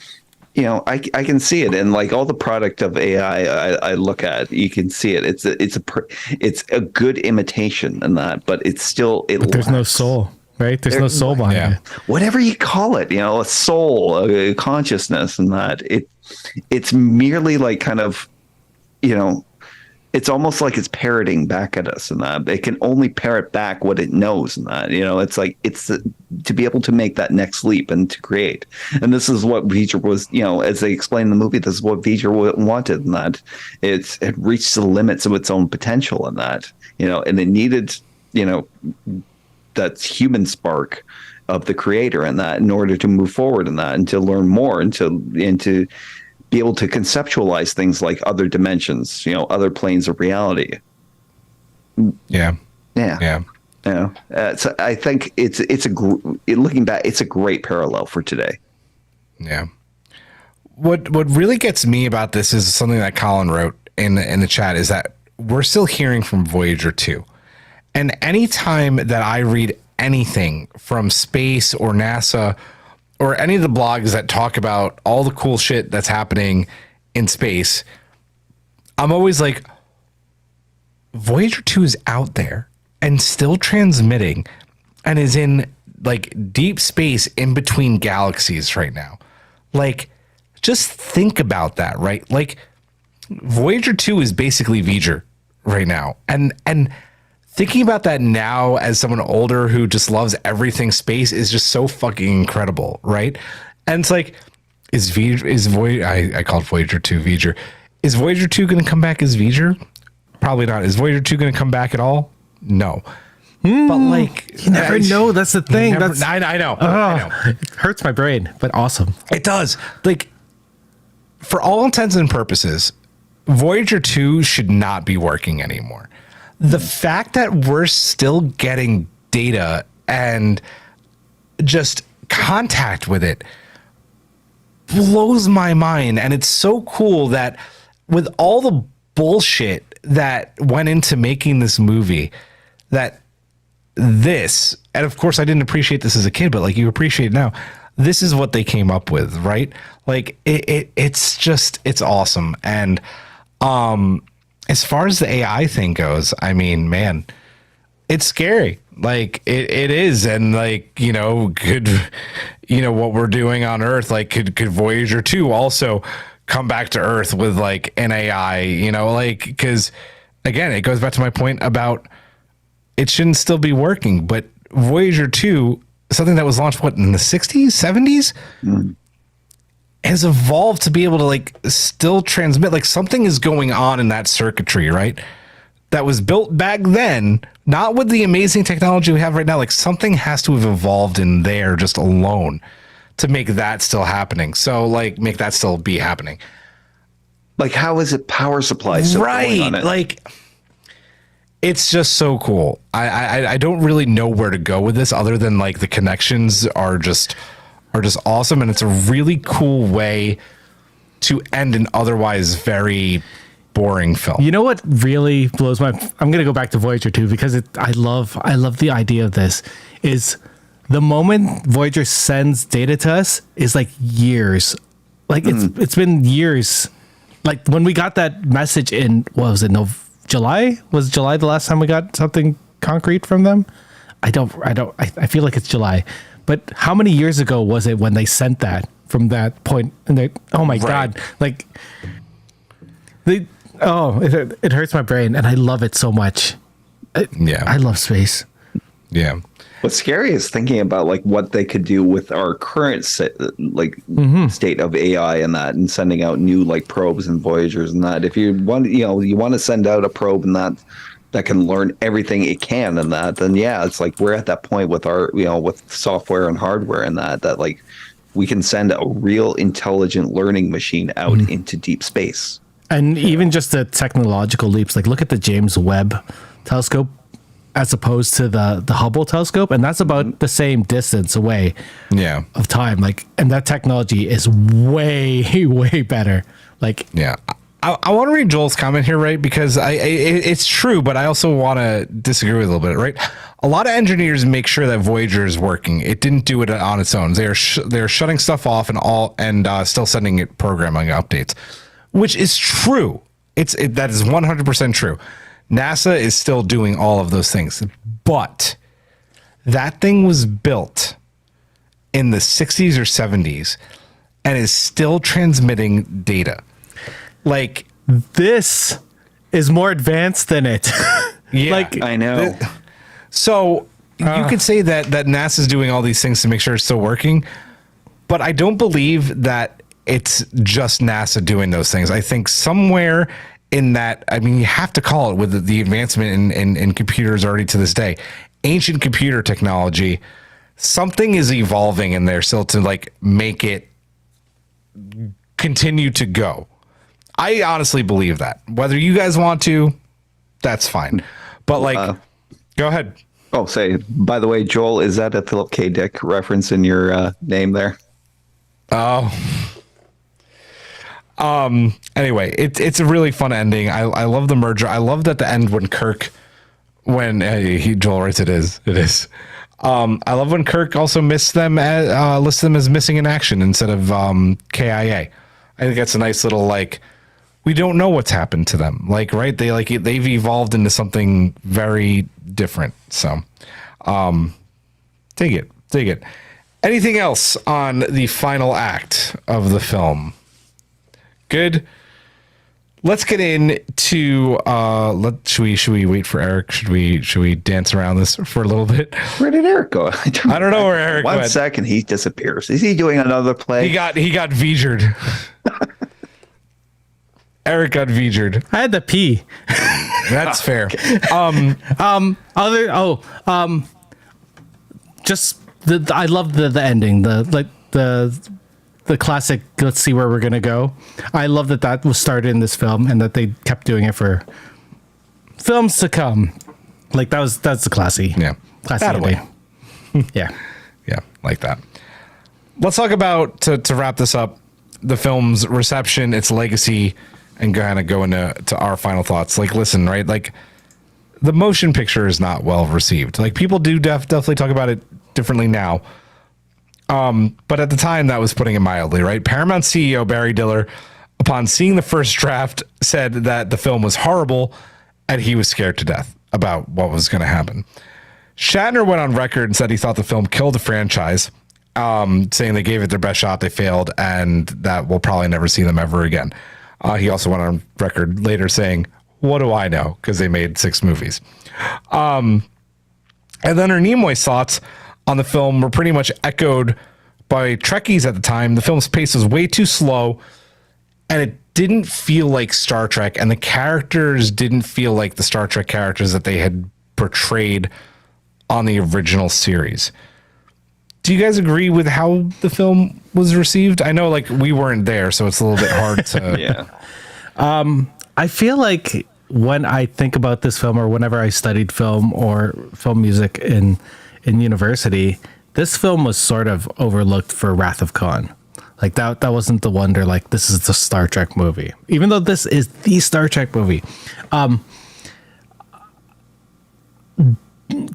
B: you know, I can see it, and like all the product of AI, I look at, you can see it. It's a good imitation in that, but it's still
C: But there's no
B: lacks.
C: soul, right? There's no soul behind
A: Yeah.
C: it.
B: Whatever you call it, you know, a soul, a consciousness, and that it's merely like kind of, you know, it's almost like it's parroting back at us, and that it can only parrot back what it knows, and that, you know, it's like to be able to make that next leap and to create. And this is what V'ger was, you know, as they explain in the movie, this is what V'ger wanted, and that it reached the limits of its own potential, and that, you know, and it needed, you know, that human spark of the creator, and that in order to move forward in that and to learn more and to be able to conceptualize things like other dimensions, you know, other planes of reality.
A: Yeah.
B: Yeah.
A: Yeah.
B: Yeah. So I think looking back, it's a great parallel for today.
A: Yeah. What really gets me about this is something that Colin wrote in the chat, is that we're still hearing from Voyager 2. And anytime that I read anything from space or NASA or any of the blogs that talk about all the cool shit that's happening in space, I'm always like, Voyager 2 is out there and still transmitting and is in like deep space in between galaxies right now. Like, just think about that, right? Like, Voyager 2 is basically V'ger right now. And thinking about that now as someone older who just loves everything space is just so fucking incredible, right? And it's like, I called Voyager 2 V'ger. Is Voyager 2 going to come back as V'ger? Probably not. Is Voyager 2 going to come back at all? No. But like,
C: You never know. That's the thing.
A: I know. I know.
C: It hurts my brain, but awesome.
A: It does. Like, for all intents and purposes, Voyager 2 should not be working anymore. The fact that we're still getting data and just contact with it blows my mind. And it's so cool that with all the bullshit that went into making this movie, that this, and of course I didn't appreciate this as a kid, but like you appreciate it now, this is what they came up with, right? Like it's awesome. And as far as the AI thing goes, I mean, man, it's scary. Like it is. And like, you know, what we're doing on Earth, like could Voyager 2 also come back to Earth with like an AI, you know, like, because again, it goes back to my point about it shouldn't still be working, but Voyager 2, something that was launched, what, in the 60s, 70s? Has evolved to be able to like still transmit. Like something is going on in that circuitry, right? That was built back then, not with the amazing technology we have right now. Like something has to have evolved in there just alone to make that still happening. So like make that still be happening.
B: Like, how is it power supply still going on it?
A: Like, it's just so cool. I don't really know where to go with this other than like the connections are just awesome, and it's a really cool way to end an otherwise very boring film.
C: You know what really blows my? I'm gonna go back to Voyager 2 because I love the idea of this. Is the moment Voyager sends data to us is like years, like it's been years. Like when we got that message in, what was it? July? Was July the last time we got something concrete from them? I feel like it's July. But how many years ago was it when they sent that from that point? And they, oh my God, like it hurts my brain, and I love it so much.
A: Yeah,
C: I love space.
A: Yeah.
B: What's scary is thinking about like what they could do with our current state of AI and that, and sending out new like probes and Voyagers and that. If you want, you want to send out a probe and that can learn everything it can and that, then yeah, it's like we're at that point with our, with software and hardware and that like we can send a real intelligent learning machine out into deep space.
C: And even just the technological leaps, like look at the James Webb telescope as opposed to the Hubble telescope, and that's about the same distance away of time. Like, and that technology is way, way better. Like,
A: yeah. I want to read Joel's comment here, right? Because it's true, but I also want to disagree with a little bit, right? A lot of engineers make sure that Voyager is working. It didn't do it on its own. They're shutting stuff off and still sending it programming updates, which is true. That is 100% true. NASA is still doing all of those things, but that thing was built in the 60s or 70s and is still transmitting data. Like,
C: this is more advanced than it.
A: yeah,
B: like, I know.
A: So you could say that NASA's doing all these things to make sure it's still working, but I don't believe that it's just NASA doing those things. I think somewhere in that, I mean, you have to call it with the advancement in computers already to this day, ancient computer technology, something is evolving in there still to like make it continue to go. I honestly believe that. Whether you guys want to, that's fine. But like, go ahead.
B: Oh, say, by the way, Joel, is that a Philip K. Dick reference in your name there?
A: Oh. Anyway, it's a really fun ending. I love the merger. I love that the end when Kirk, Joel writes it is. I love when Kirk also lists them as missing in action instead of KIA. I think that's a nice little like, we don't know what's happened to them. Like, right? They've evolved into something very different. So, dig it. Anything else on the final act of the film? Good. Let's get into should we wait for Eric? Should we dance around this for a little bit?
B: Where did Eric go?
A: I don't know where Eric went.
B: 1 second, he disappears. Is he doing another play?
A: He got V'd. Eric got V'd.
C: I had to pee.
A: That's fair.
C: Just I love the ending. The classic, let's see where we're going to go. I love that was started in this film and that they kept doing it for films to come. Like that's the classy.
A: Yeah.
C: Classy
A: way.
C: Yeah.
A: Yeah. Like that. Let's talk about, to wrap this up, the film's reception, its legacy, and kind of go into our final thoughts. Like, listen, right? Like, the motion picture is not well received. Like, people do definitely talk about it differently now. But at the time, that was putting it mildly, right? Paramount CEO Barry Diller, upon seeing the first draft, said that the film was horrible and he was scared to death about what was going to happen. Shatner went on record and said he thought the film killed the franchise, saying they gave it their best shot, they failed, and that we'll probably never see them ever again. He also went on record later saying, what do I know? Because they made 6 movies. And then Nimoy's thoughts on the film were pretty much echoed by Trekkies at the time. The film's pace was way too slow, and it didn't feel like Star Trek, and the characters didn't feel like the Star Trek characters that they had portrayed on the original series. Do you guys agree with how the film was received? I know, like, we weren't there, so it's a little bit hard to...
B: Yeah.
C: I feel like when I think about this film, or whenever I studied film or film music in university, this film was sort of overlooked for Wrath of Khan. Like, that wasn't the wonder, like, this is the Star Trek movie, even though this is the Star Trek movie.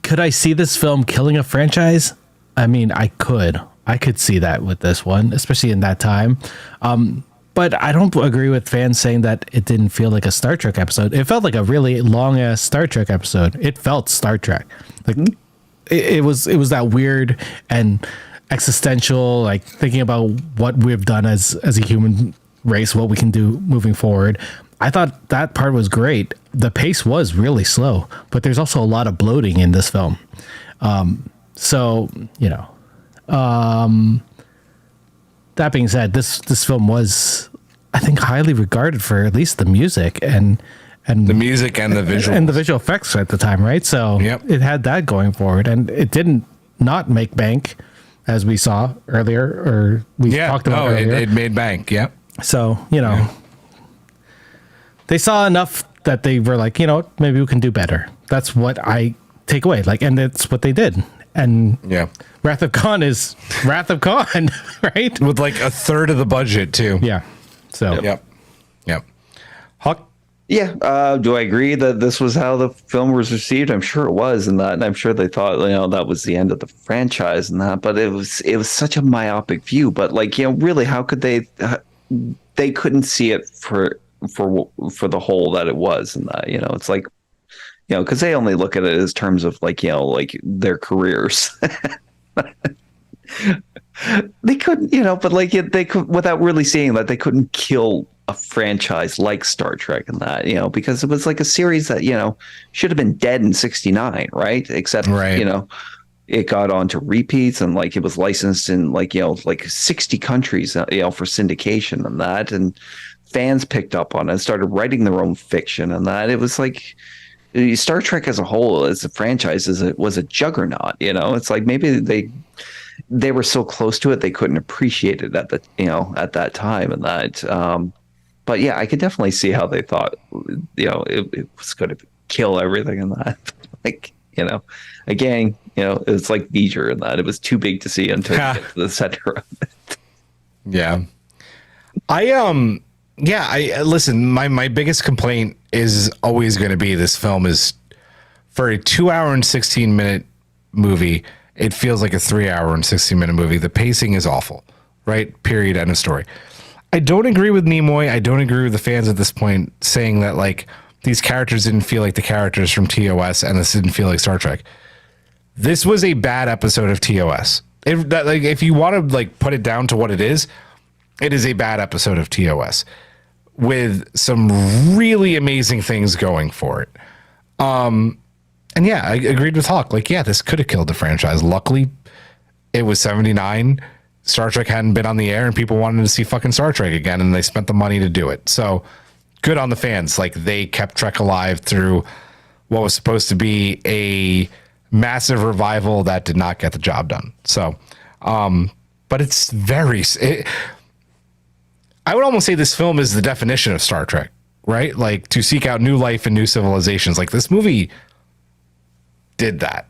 C: Could I see this film killing a franchise? I mean, I could see that with this one, especially in that time. But I don't agree with fans saying that it didn't feel like a Star Trek episode. It felt like a really long ass Star Trek episode. It felt Star Trek. Like, it was that weird and existential, like, thinking about what we've done as a human race, what we can do moving forward. I thought that part was great. The pace was really slow, but there's also a lot of bloating in this film. So, that being said, this film was, I think, highly regarded for at least the music and
A: The music and the visuals.
C: and the visual effects at the time, right? So it had that going forward, and it didn't not make bank, as we saw earlier, or we talked about earlier.
A: It made bank. Yep.
C: So, they saw enough that they were like, maybe we can do better. That's what I take away. Like, and that's what they did. And Wrath of Khan is Wrath of Khan, right?
A: With like a third of the budget too.
C: Yeah. So,
A: Yep. Huck?
B: Yeah. Do I agree that this was how the film was received? I'm sure it was, and I'm sure they thought, that was the end of the franchise and that. But it was such a myopic view. But really, how could they? They couldn't see it for the whole that it was, and that it's like, because they only look at it as terms of like their careers. They couldn't, but they could, without really seeing that, they couldn't kill a franchise like Star Trek and that, because it was like a series that, should have been dead in '69, right? Except, it got onto repeats and like it was licensed in like 60 countries, for syndication and that, and fans picked up on it and started writing their own fiction and that. It was like Star Trek as a whole, as a franchise, was a juggernaut. It's like maybe they were so close to it they couldn't appreciate it at that time and that. But yeah, I could definitely see how they thought it was going to kill everything in that. Like again, it's like Beecher and that. It was too big to see until you get to the center of it.
A: Yeah. I listen, my biggest complaint is always going to be this film is, for a 2 hour and 16-minute movie, it feels like a 3 hour and 16-minute movie. The pacing is awful, right? Period. End of story. I don't agree with Nimoy. I don't agree with the fans at this point saying that like these characters didn't feel like the characters from TOS and this didn't feel like Star Trek. This was a bad episode of TOS. If you want to like put it down to what it is a bad episode of TOS with some really amazing things going for it. And yeah, I agreed with Hawk. Like, this could have killed the franchise. Luckily, it was 79. Star Trek hadn't been on the air and people wanted to see fucking Star Trek again, and they spent the money to do it. So good on the fans. Like, they kept Trek alive through what was supposed to be a massive revival that did not get the job done. So, but it's I would almost say this film is the definition of Star Trek, right? Like, to seek out new life and new civilizations. Like, this movie did that.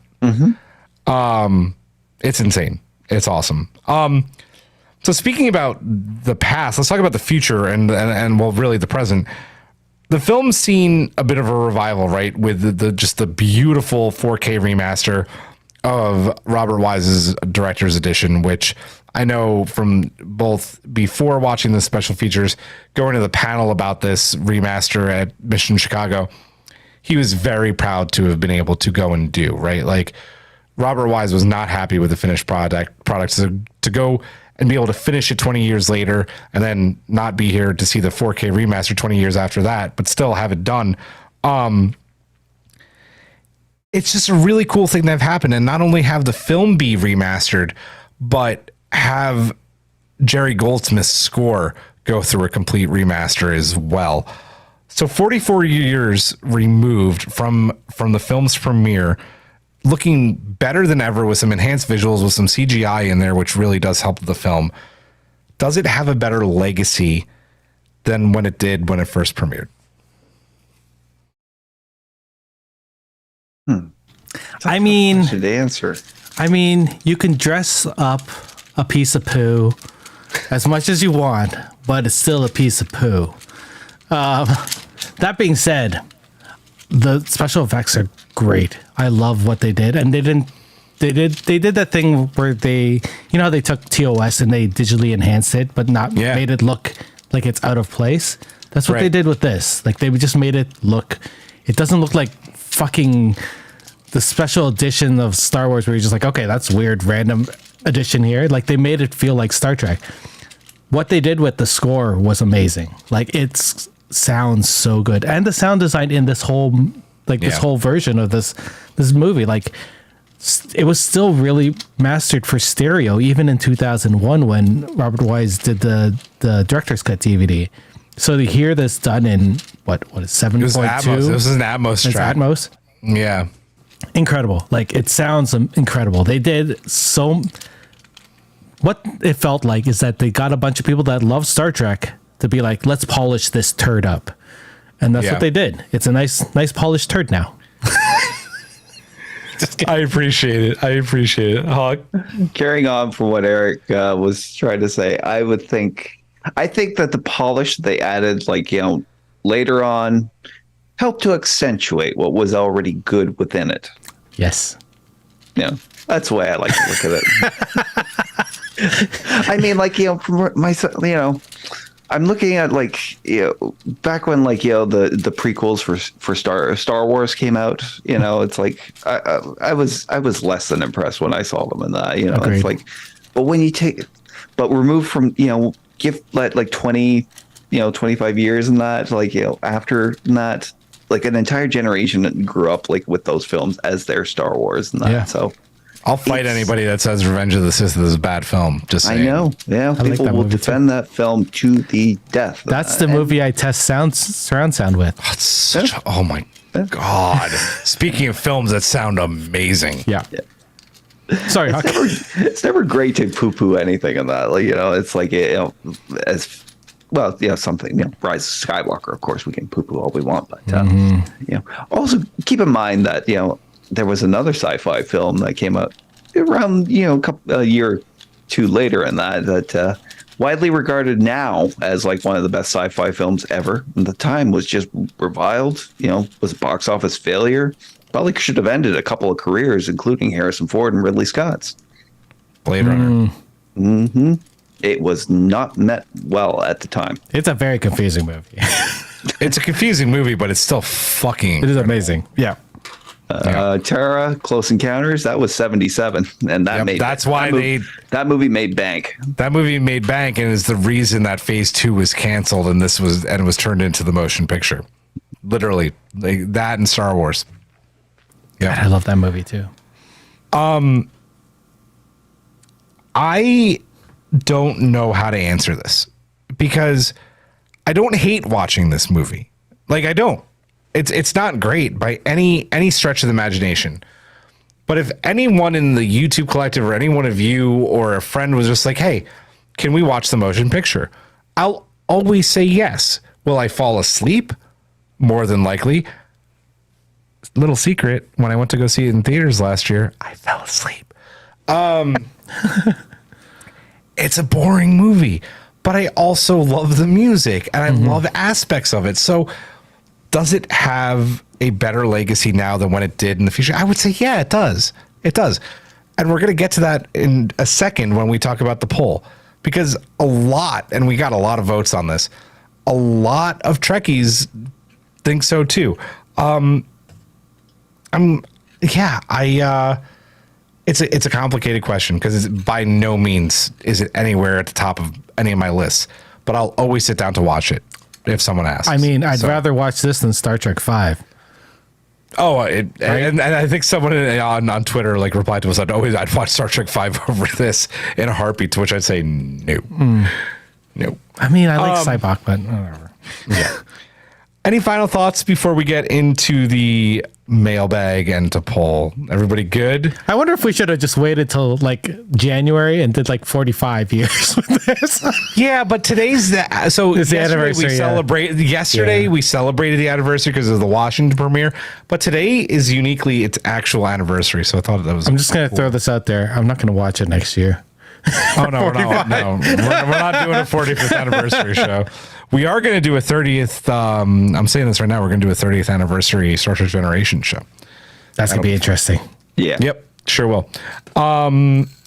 A: It's insane. It's awesome. So speaking about the past, let's talk about the future and well, really the present. The film's seen a bit of a revival, right? With the beautiful 4K remaster of Robert Wise's director's edition, which I know from both before watching the special features, going to the panel about this remaster at Mission Chicago, he was very proud to have been able to go and do, right? Like, Robert Wise was not happy with the finished product. So to go and be able to finish it 20 years later and then not be here to see the 4K remaster 20 years after that, but still have it done. It's just a really cool thing that have happened, and not only have the film be remastered, but have Jerry Goldsmith's score go through a complete remaster as well. So 44 years removed from the film's premiere, looking better than ever with some enhanced visuals, with some CGI in there, which really does help the film. Does it have a better legacy than when it did when it first premiered?
C: I mean,
B: should answer.
C: I mean, you can dress up a piece of poo as much as you want, but it's still a piece of poo. That being said, the special effects are great. I love what they did, and they did that thing where they took TOS and they digitally enhanced it, but not made it look like it's out of place. That's what they did with this. Like, they just made it look. It doesn't look like fucking the special edition of Star Wars where you're just like, okay, that's weird, random edition here. Like, they made it feel like Star Trek. What they did with the score was amazing. Like, it sounds so good, and the sound design in this whole this whole version of this movie, like, it was still really mastered for stereo, even in 2001 when Robert Wise did the director's cut DVD. So to hear this done in what is 7.2?
A: It was Atmos. This is an Atmos
C: It's
A: track.
C: Atmos.
A: Yeah.
C: Incredible. Like, it sounds incredible. They did so. What it felt like is that they got a bunch of people that love Star Trek to be like, let's polish this turd up. And that's
A: Yeah.
C: what they did. It's a nice polished turd now.
A: I appreciate it. Hawk.
B: Carrying on from what Eric was trying to say, I think that the polish they added, like, later on, helped to accentuate what was already good within it.
C: Yes.
B: That's the way I like to look at it. I mean, like, from myself, I'm looking at, like, back when, like, the prequels for Star Wars came out, it's like I was less than impressed when I saw them in that,
C: Agreed.
B: It's like, but when you but remove from, give like 20, 25 years and that, like, after that, like, an entire generation grew up, like, with those films as their Star Wars and that.
C: Yeah.
B: So
A: I'll fight anybody that says Revenge of the Sith is a bad film. Just saying.
B: I know. Yeah.
C: like
B: People
C: that
B: will
C: movie,
B: defend that film to the death.
C: That's the movie I test surround sound with.
A: It's such oh my God. Speaking of films that sound amazing.
C: Yeah. Sorry, Huck.
B: It's never great to poo-poo anything in that. Like, it's like, as well, something, Rise of Skywalker, of course, we can poo-poo all we want, but, also keep in mind that, there was another sci-fi film that came out around, a year or two later in that widely regarded now as, like, one of the best sci-fi films ever. And the time was just reviled, was a box office failure. Probably should have ended a couple of careers, including Harrison Ford and Ridley Scott's.
A: Blade Runner.
B: Mm-hmm. It was not met well at the time.
C: It's a very confusing movie.
A: It's a confusing movie, but it's still fucking.
C: It is amazing. Yeah.
B: Terra, Close Encounters, that was 77, and that made
A: that's why
B: that movie made bank.
A: That movie made bank, and is the reason that Phase 2 was canceled, and it was turned into the motion picture. Literally, like that and Star Wars.
C: God, I love that movie too.
A: I don't know how to answer this because I don't hate watching this movie. Like, I don't. It's not great by any stretch of the imagination. But if anyone in the YouTube collective or any one of you or a friend was just like, hey, can we watch the motion picture? I'll always say yes. Will I fall asleep? More than likely. Little secret, when I went to go see it in theaters last year, I fell asleep. It's a boring movie, but I also love the music and I love aspects of it. So does it have a better legacy now than when it did in the future? I would say, yeah, it does. It does. And we're going to get to that in a second when we talk about the poll, because and we got a lot of votes on this, a lot of Trekkies think so too. It's a complicated question because by no means is it anywhere at the top of any of my lists, but I'll always sit down to watch it if someone asks.
C: I mean, I'd rather watch this than Star Trek 5.
A: Oh, and I think someone on Twitter like replied to us that I'd watch Star Trek 5 over this in a heartbeat, to which I'd say no. No.
C: I mean, I like Cybok, but whatever.
A: Yeah. Any final thoughts before we get into the mailbag and to poll? Everybody good?
C: I wonder if we should have just waited till like January and did like 45 years with this.
A: Yeah, but today's the
C: anniversary,
A: Yesterday we celebrated the anniversary because of the Washington premiere, but today is uniquely its actual anniversary. So I thought that was.
C: I'm just gonna throw this out there. I'm not gonna watch it next year.
A: Oh no, we're not doing a 45th anniversary show. We are going to do a 30th. I'm saying this right now. We're going to do a 30th anniversary Star Trek Generation show.
C: That's gonna be interesting.
B: Yeah.
A: Yep. Sure will.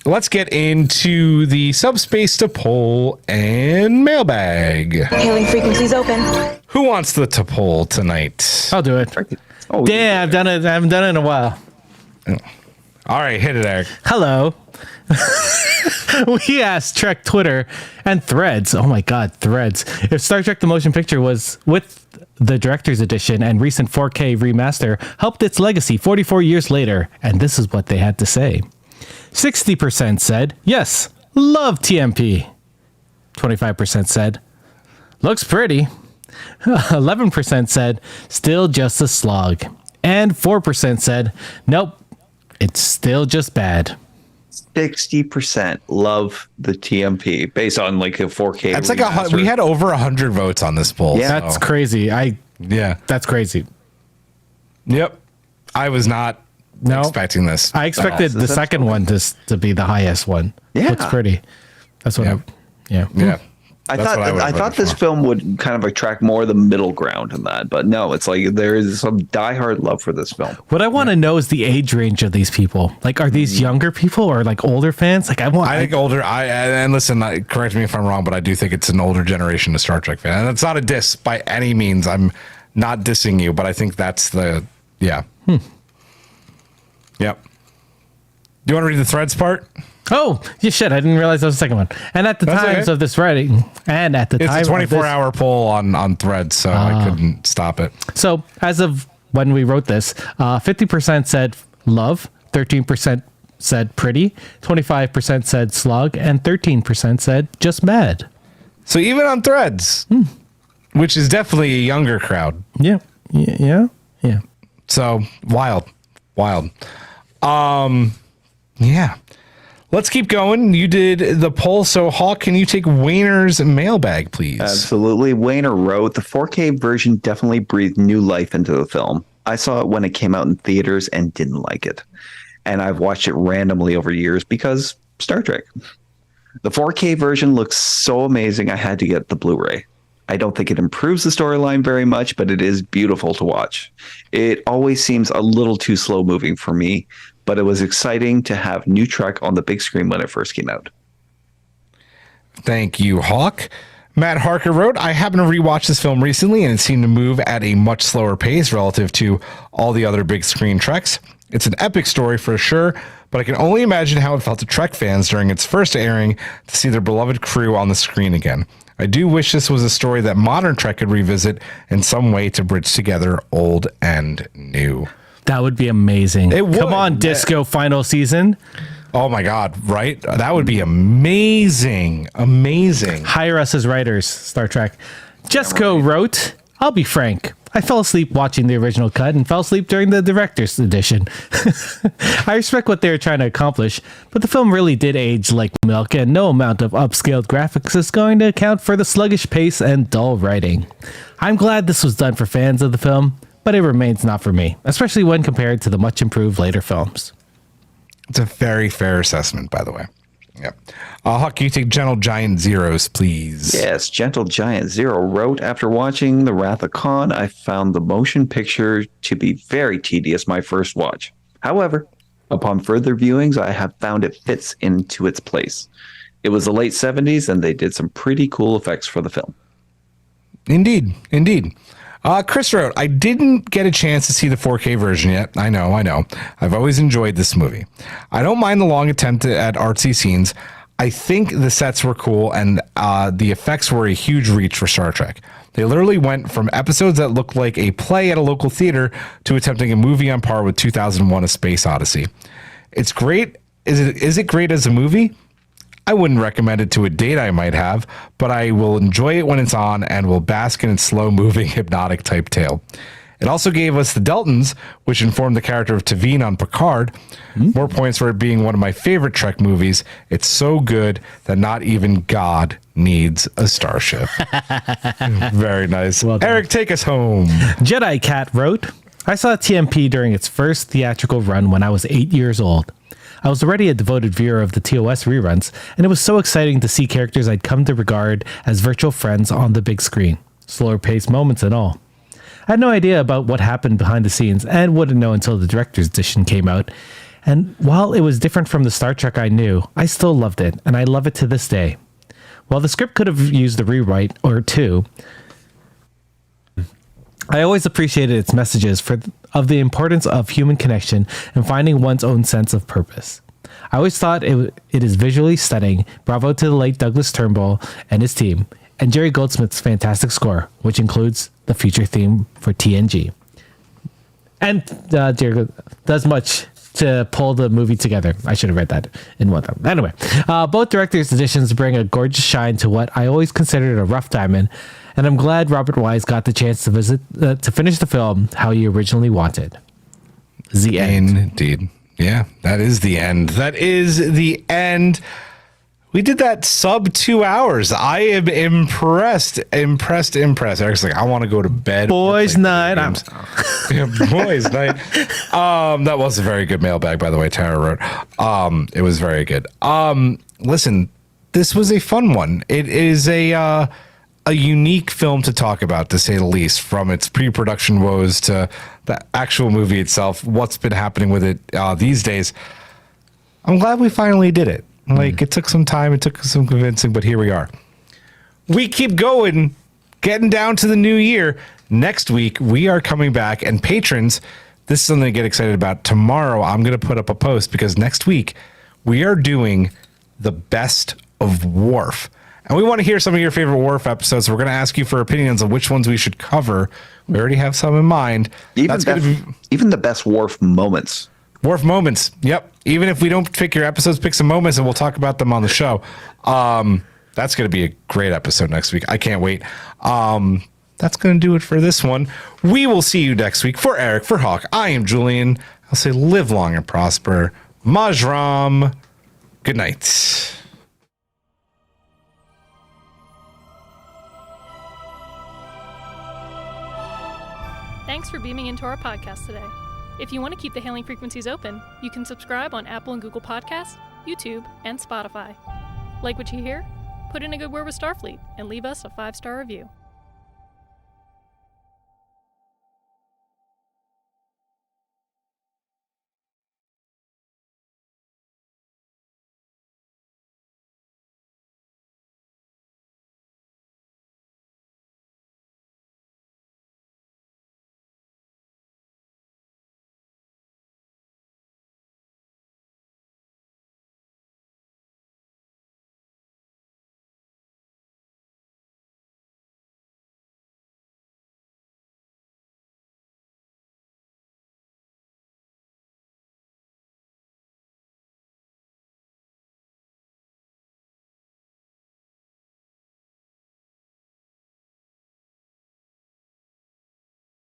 A: Let's get into the subspace to poll and mailbag.
E: Hailing frequencies open.
A: Who wants the to poll tonight?
C: I'll do it.
B: Oh,
C: Damn, I've done it. I haven't done it in a while.
A: All right, hit it, Eric.
C: Hello. We asked Trek Twitter and Threads. Oh my God, Threads. If Star Trek the Motion Picture was with the director's edition and recent 4K remaster helped its legacy 44 years later, and this is what they had to say. 60% said, yes, love TMP. 25% said, looks pretty. 11% said, still just a slog. And 4% said, nope, it's still just bad.
B: 60% love the TMP based on like a 4K.
A: That's like we had over 100 votes on this poll.
B: Yeah.
C: That's crazy. That's crazy.
A: Yep. I was not expecting this.
C: I expected the second one to be the highest one.
B: Yeah.
C: Looks pretty. That's what
A: Yeah.
B: I thought this film would kind of attract more of the middle ground in that, but no, it's like there is some diehard love for this film.
C: What I want to know is the age range of these people. Like, are these younger people or like older fans? Like,
A: I think older. And listen, correct me if I'm wrong, but I do think it's an older generation of Star Trek fan, and it's not a diss by any means. I'm not dissing you, but I think that's the Yep. Do you want to read the threads part?
C: Oh, you should. I didn't realize that was the second one. And at the times of this writing, it's a
A: 24-hour poll on Threads, so I couldn't stop it.
C: So as of when we wrote this, 50% said love, 13% said pretty, 25% said slug, and 13% said just mad.
A: So even on Threads, which is definitely a younger crowd.
C: Yeah.
A: So wild. Yeah. Let's keep going. You did the poll. So, Hawk, can you take Wayner's mailbag, please?
B: Absolutely. Wayner wrote, the 4K version definitely breathed new life into the film. I saw it when it came out in theaters and didn't like it. And I've watched it randomly over years because Star Trek. The 4K version looks so amazing, I had to get the Blu-ray. I don't think it improves the storyline very much, but it is beautiful to watch. It always seems a little too slow moving for me, but it was exciting to have new Trek on the big screen when it first came out.
A: Thank you, Hawk. Matt Harker wrote, I happened to rewatch this film recently and it seemed to move at a much slower pace relative to all the other big screen Treks. It's an epic story for sure, but I can only imagine how it felt to Trek fans during its first airing to see their beloved crew on the screen again. I do wish this was a story that modern Trek could revisit in some way to bridge together old and new.
C: That would be amazing.
A: It would.
C: Come on, Disco final season.
A: Oh my God, right? That would be amazing. Amazing.
C: Hire us as writers, Star Trek. Jesco wrote, I'll be frank. I fell asleep watching the original cut and fell asleep during the director's edition. I respect what they were trying to accomplish, but the film really did age like milk, and no amount of upscaled graphics is going to account for the sluggish pace and dull writing. I'm glad this was done for fans of the film, but it remains not for me, especially when compared to the much improved later films.
A: It's a very fair assessment, by the way. Yep. Huck, can you take Gentle Giant Zeros, please?
B: Yes, Gentle Giant Zero wrote, after watching The Wrath of Khan, I found the motion picture to be very tedious my first watch. However, upon further viewings, I have found it fits into its place. It was the late 70s, and they did some pretty cool effects for the film.
A: Indeed. Chris wrote, I didn't get a chance to see the 4K version yet. I know. I've always enjoyed this movie. I don't mind the long attempt at artsy scenes. I think the sets were cool, and the effects were a huge reach for Star Trek. They literally went from episodes that looked like a play at a local theater to attempting a movie on par with 2001: A Space Odyssey. It's great. Is it great as a movie? I wouldn't recommend it to a date I might have, but I will enjoy it when it's on and will bask in its slow-moving, hypnotic type tale. It also gave us the Deltons, which informed the character of Tavine on Picard. More points for it being one of my favorite Trek movies. It's so good that not even God needs a starship. Very nice. Well done. Eric, take us home.
C: Jedi Cat wrote, I saw TMP during its first theatrical run when I was 8 years old. I was already a devoted viewer of the TOS reruns, and it was so exciting to see characters I'd come to regard as virtual friends on the big screen, slower paced moments and all. I had no idea about what happened behind the scenes and wouldn't know until the director's edition came out. And while it was different from the Star Trek I knew, I still loved it, and I love it to this day. While the script could have used a rewrite or two, I always appreciated its messages of the importance of human connection and finding one's own sense of purpose. I always thought it is visually stunning. Bravo to the late Douglas Turnbull and his team, and Jerry Goldsmith's fantastic score, which includes the future theme for TNG. And does much to pull the movie together. I should have read that in one time. Anyway, both director's editions bring a gorgeous shine to what I always considered a rough diamond, and I'm glad Robert Wise got the chance to finish the film how he originally wanted. The end.
A: Indeed. Yeah, that is the end. That is the end. We did that sub 2 hours. I am impressed. Eric's like, I want to go to bed.
C: Boys' night.
A: Yeah, boys' night. That was a very good mailbag, by the way, Tara wrote. It was very good. Listen, this was a fun one. It is a unique film to talk about, to say the least, from its pre-production woes to the actual movie itself, what's been happening with it these days. I'm glad we finally did it. Like, it took some time, it took some convincing, but here we are. We keep going, getting down to the new year. Next week, we are coming back, and patrons, this is something to get excited about. Tomorrow, I'm going to put up a post, because next week, we are doing the best of Worf. And we want to hear some of your favorite Worf episodes. So we're going to ask you for opinions on which ones we should cover. We already have some in mind.
B: Even the best Worf moments.
A: Worf moments. Yep. Even if we don't pick your episodes, pick some moments and we'll talk about them on the show. That's going to be a great episode next week. I can't wait. That's going to do it for this one. We will see you next week. For Eric, for Hawk, I am Julian. I'll say live long and prosper. Majram. Good night.
F: Thanks for beaming into our podcast today. If you want to keep the hailing frequencies open, you can subscribe on Apple and Google Podcasts, YouTube, and Spotify. Like what you hear? Put in a good word with Starfleet and leave us a 5-star review.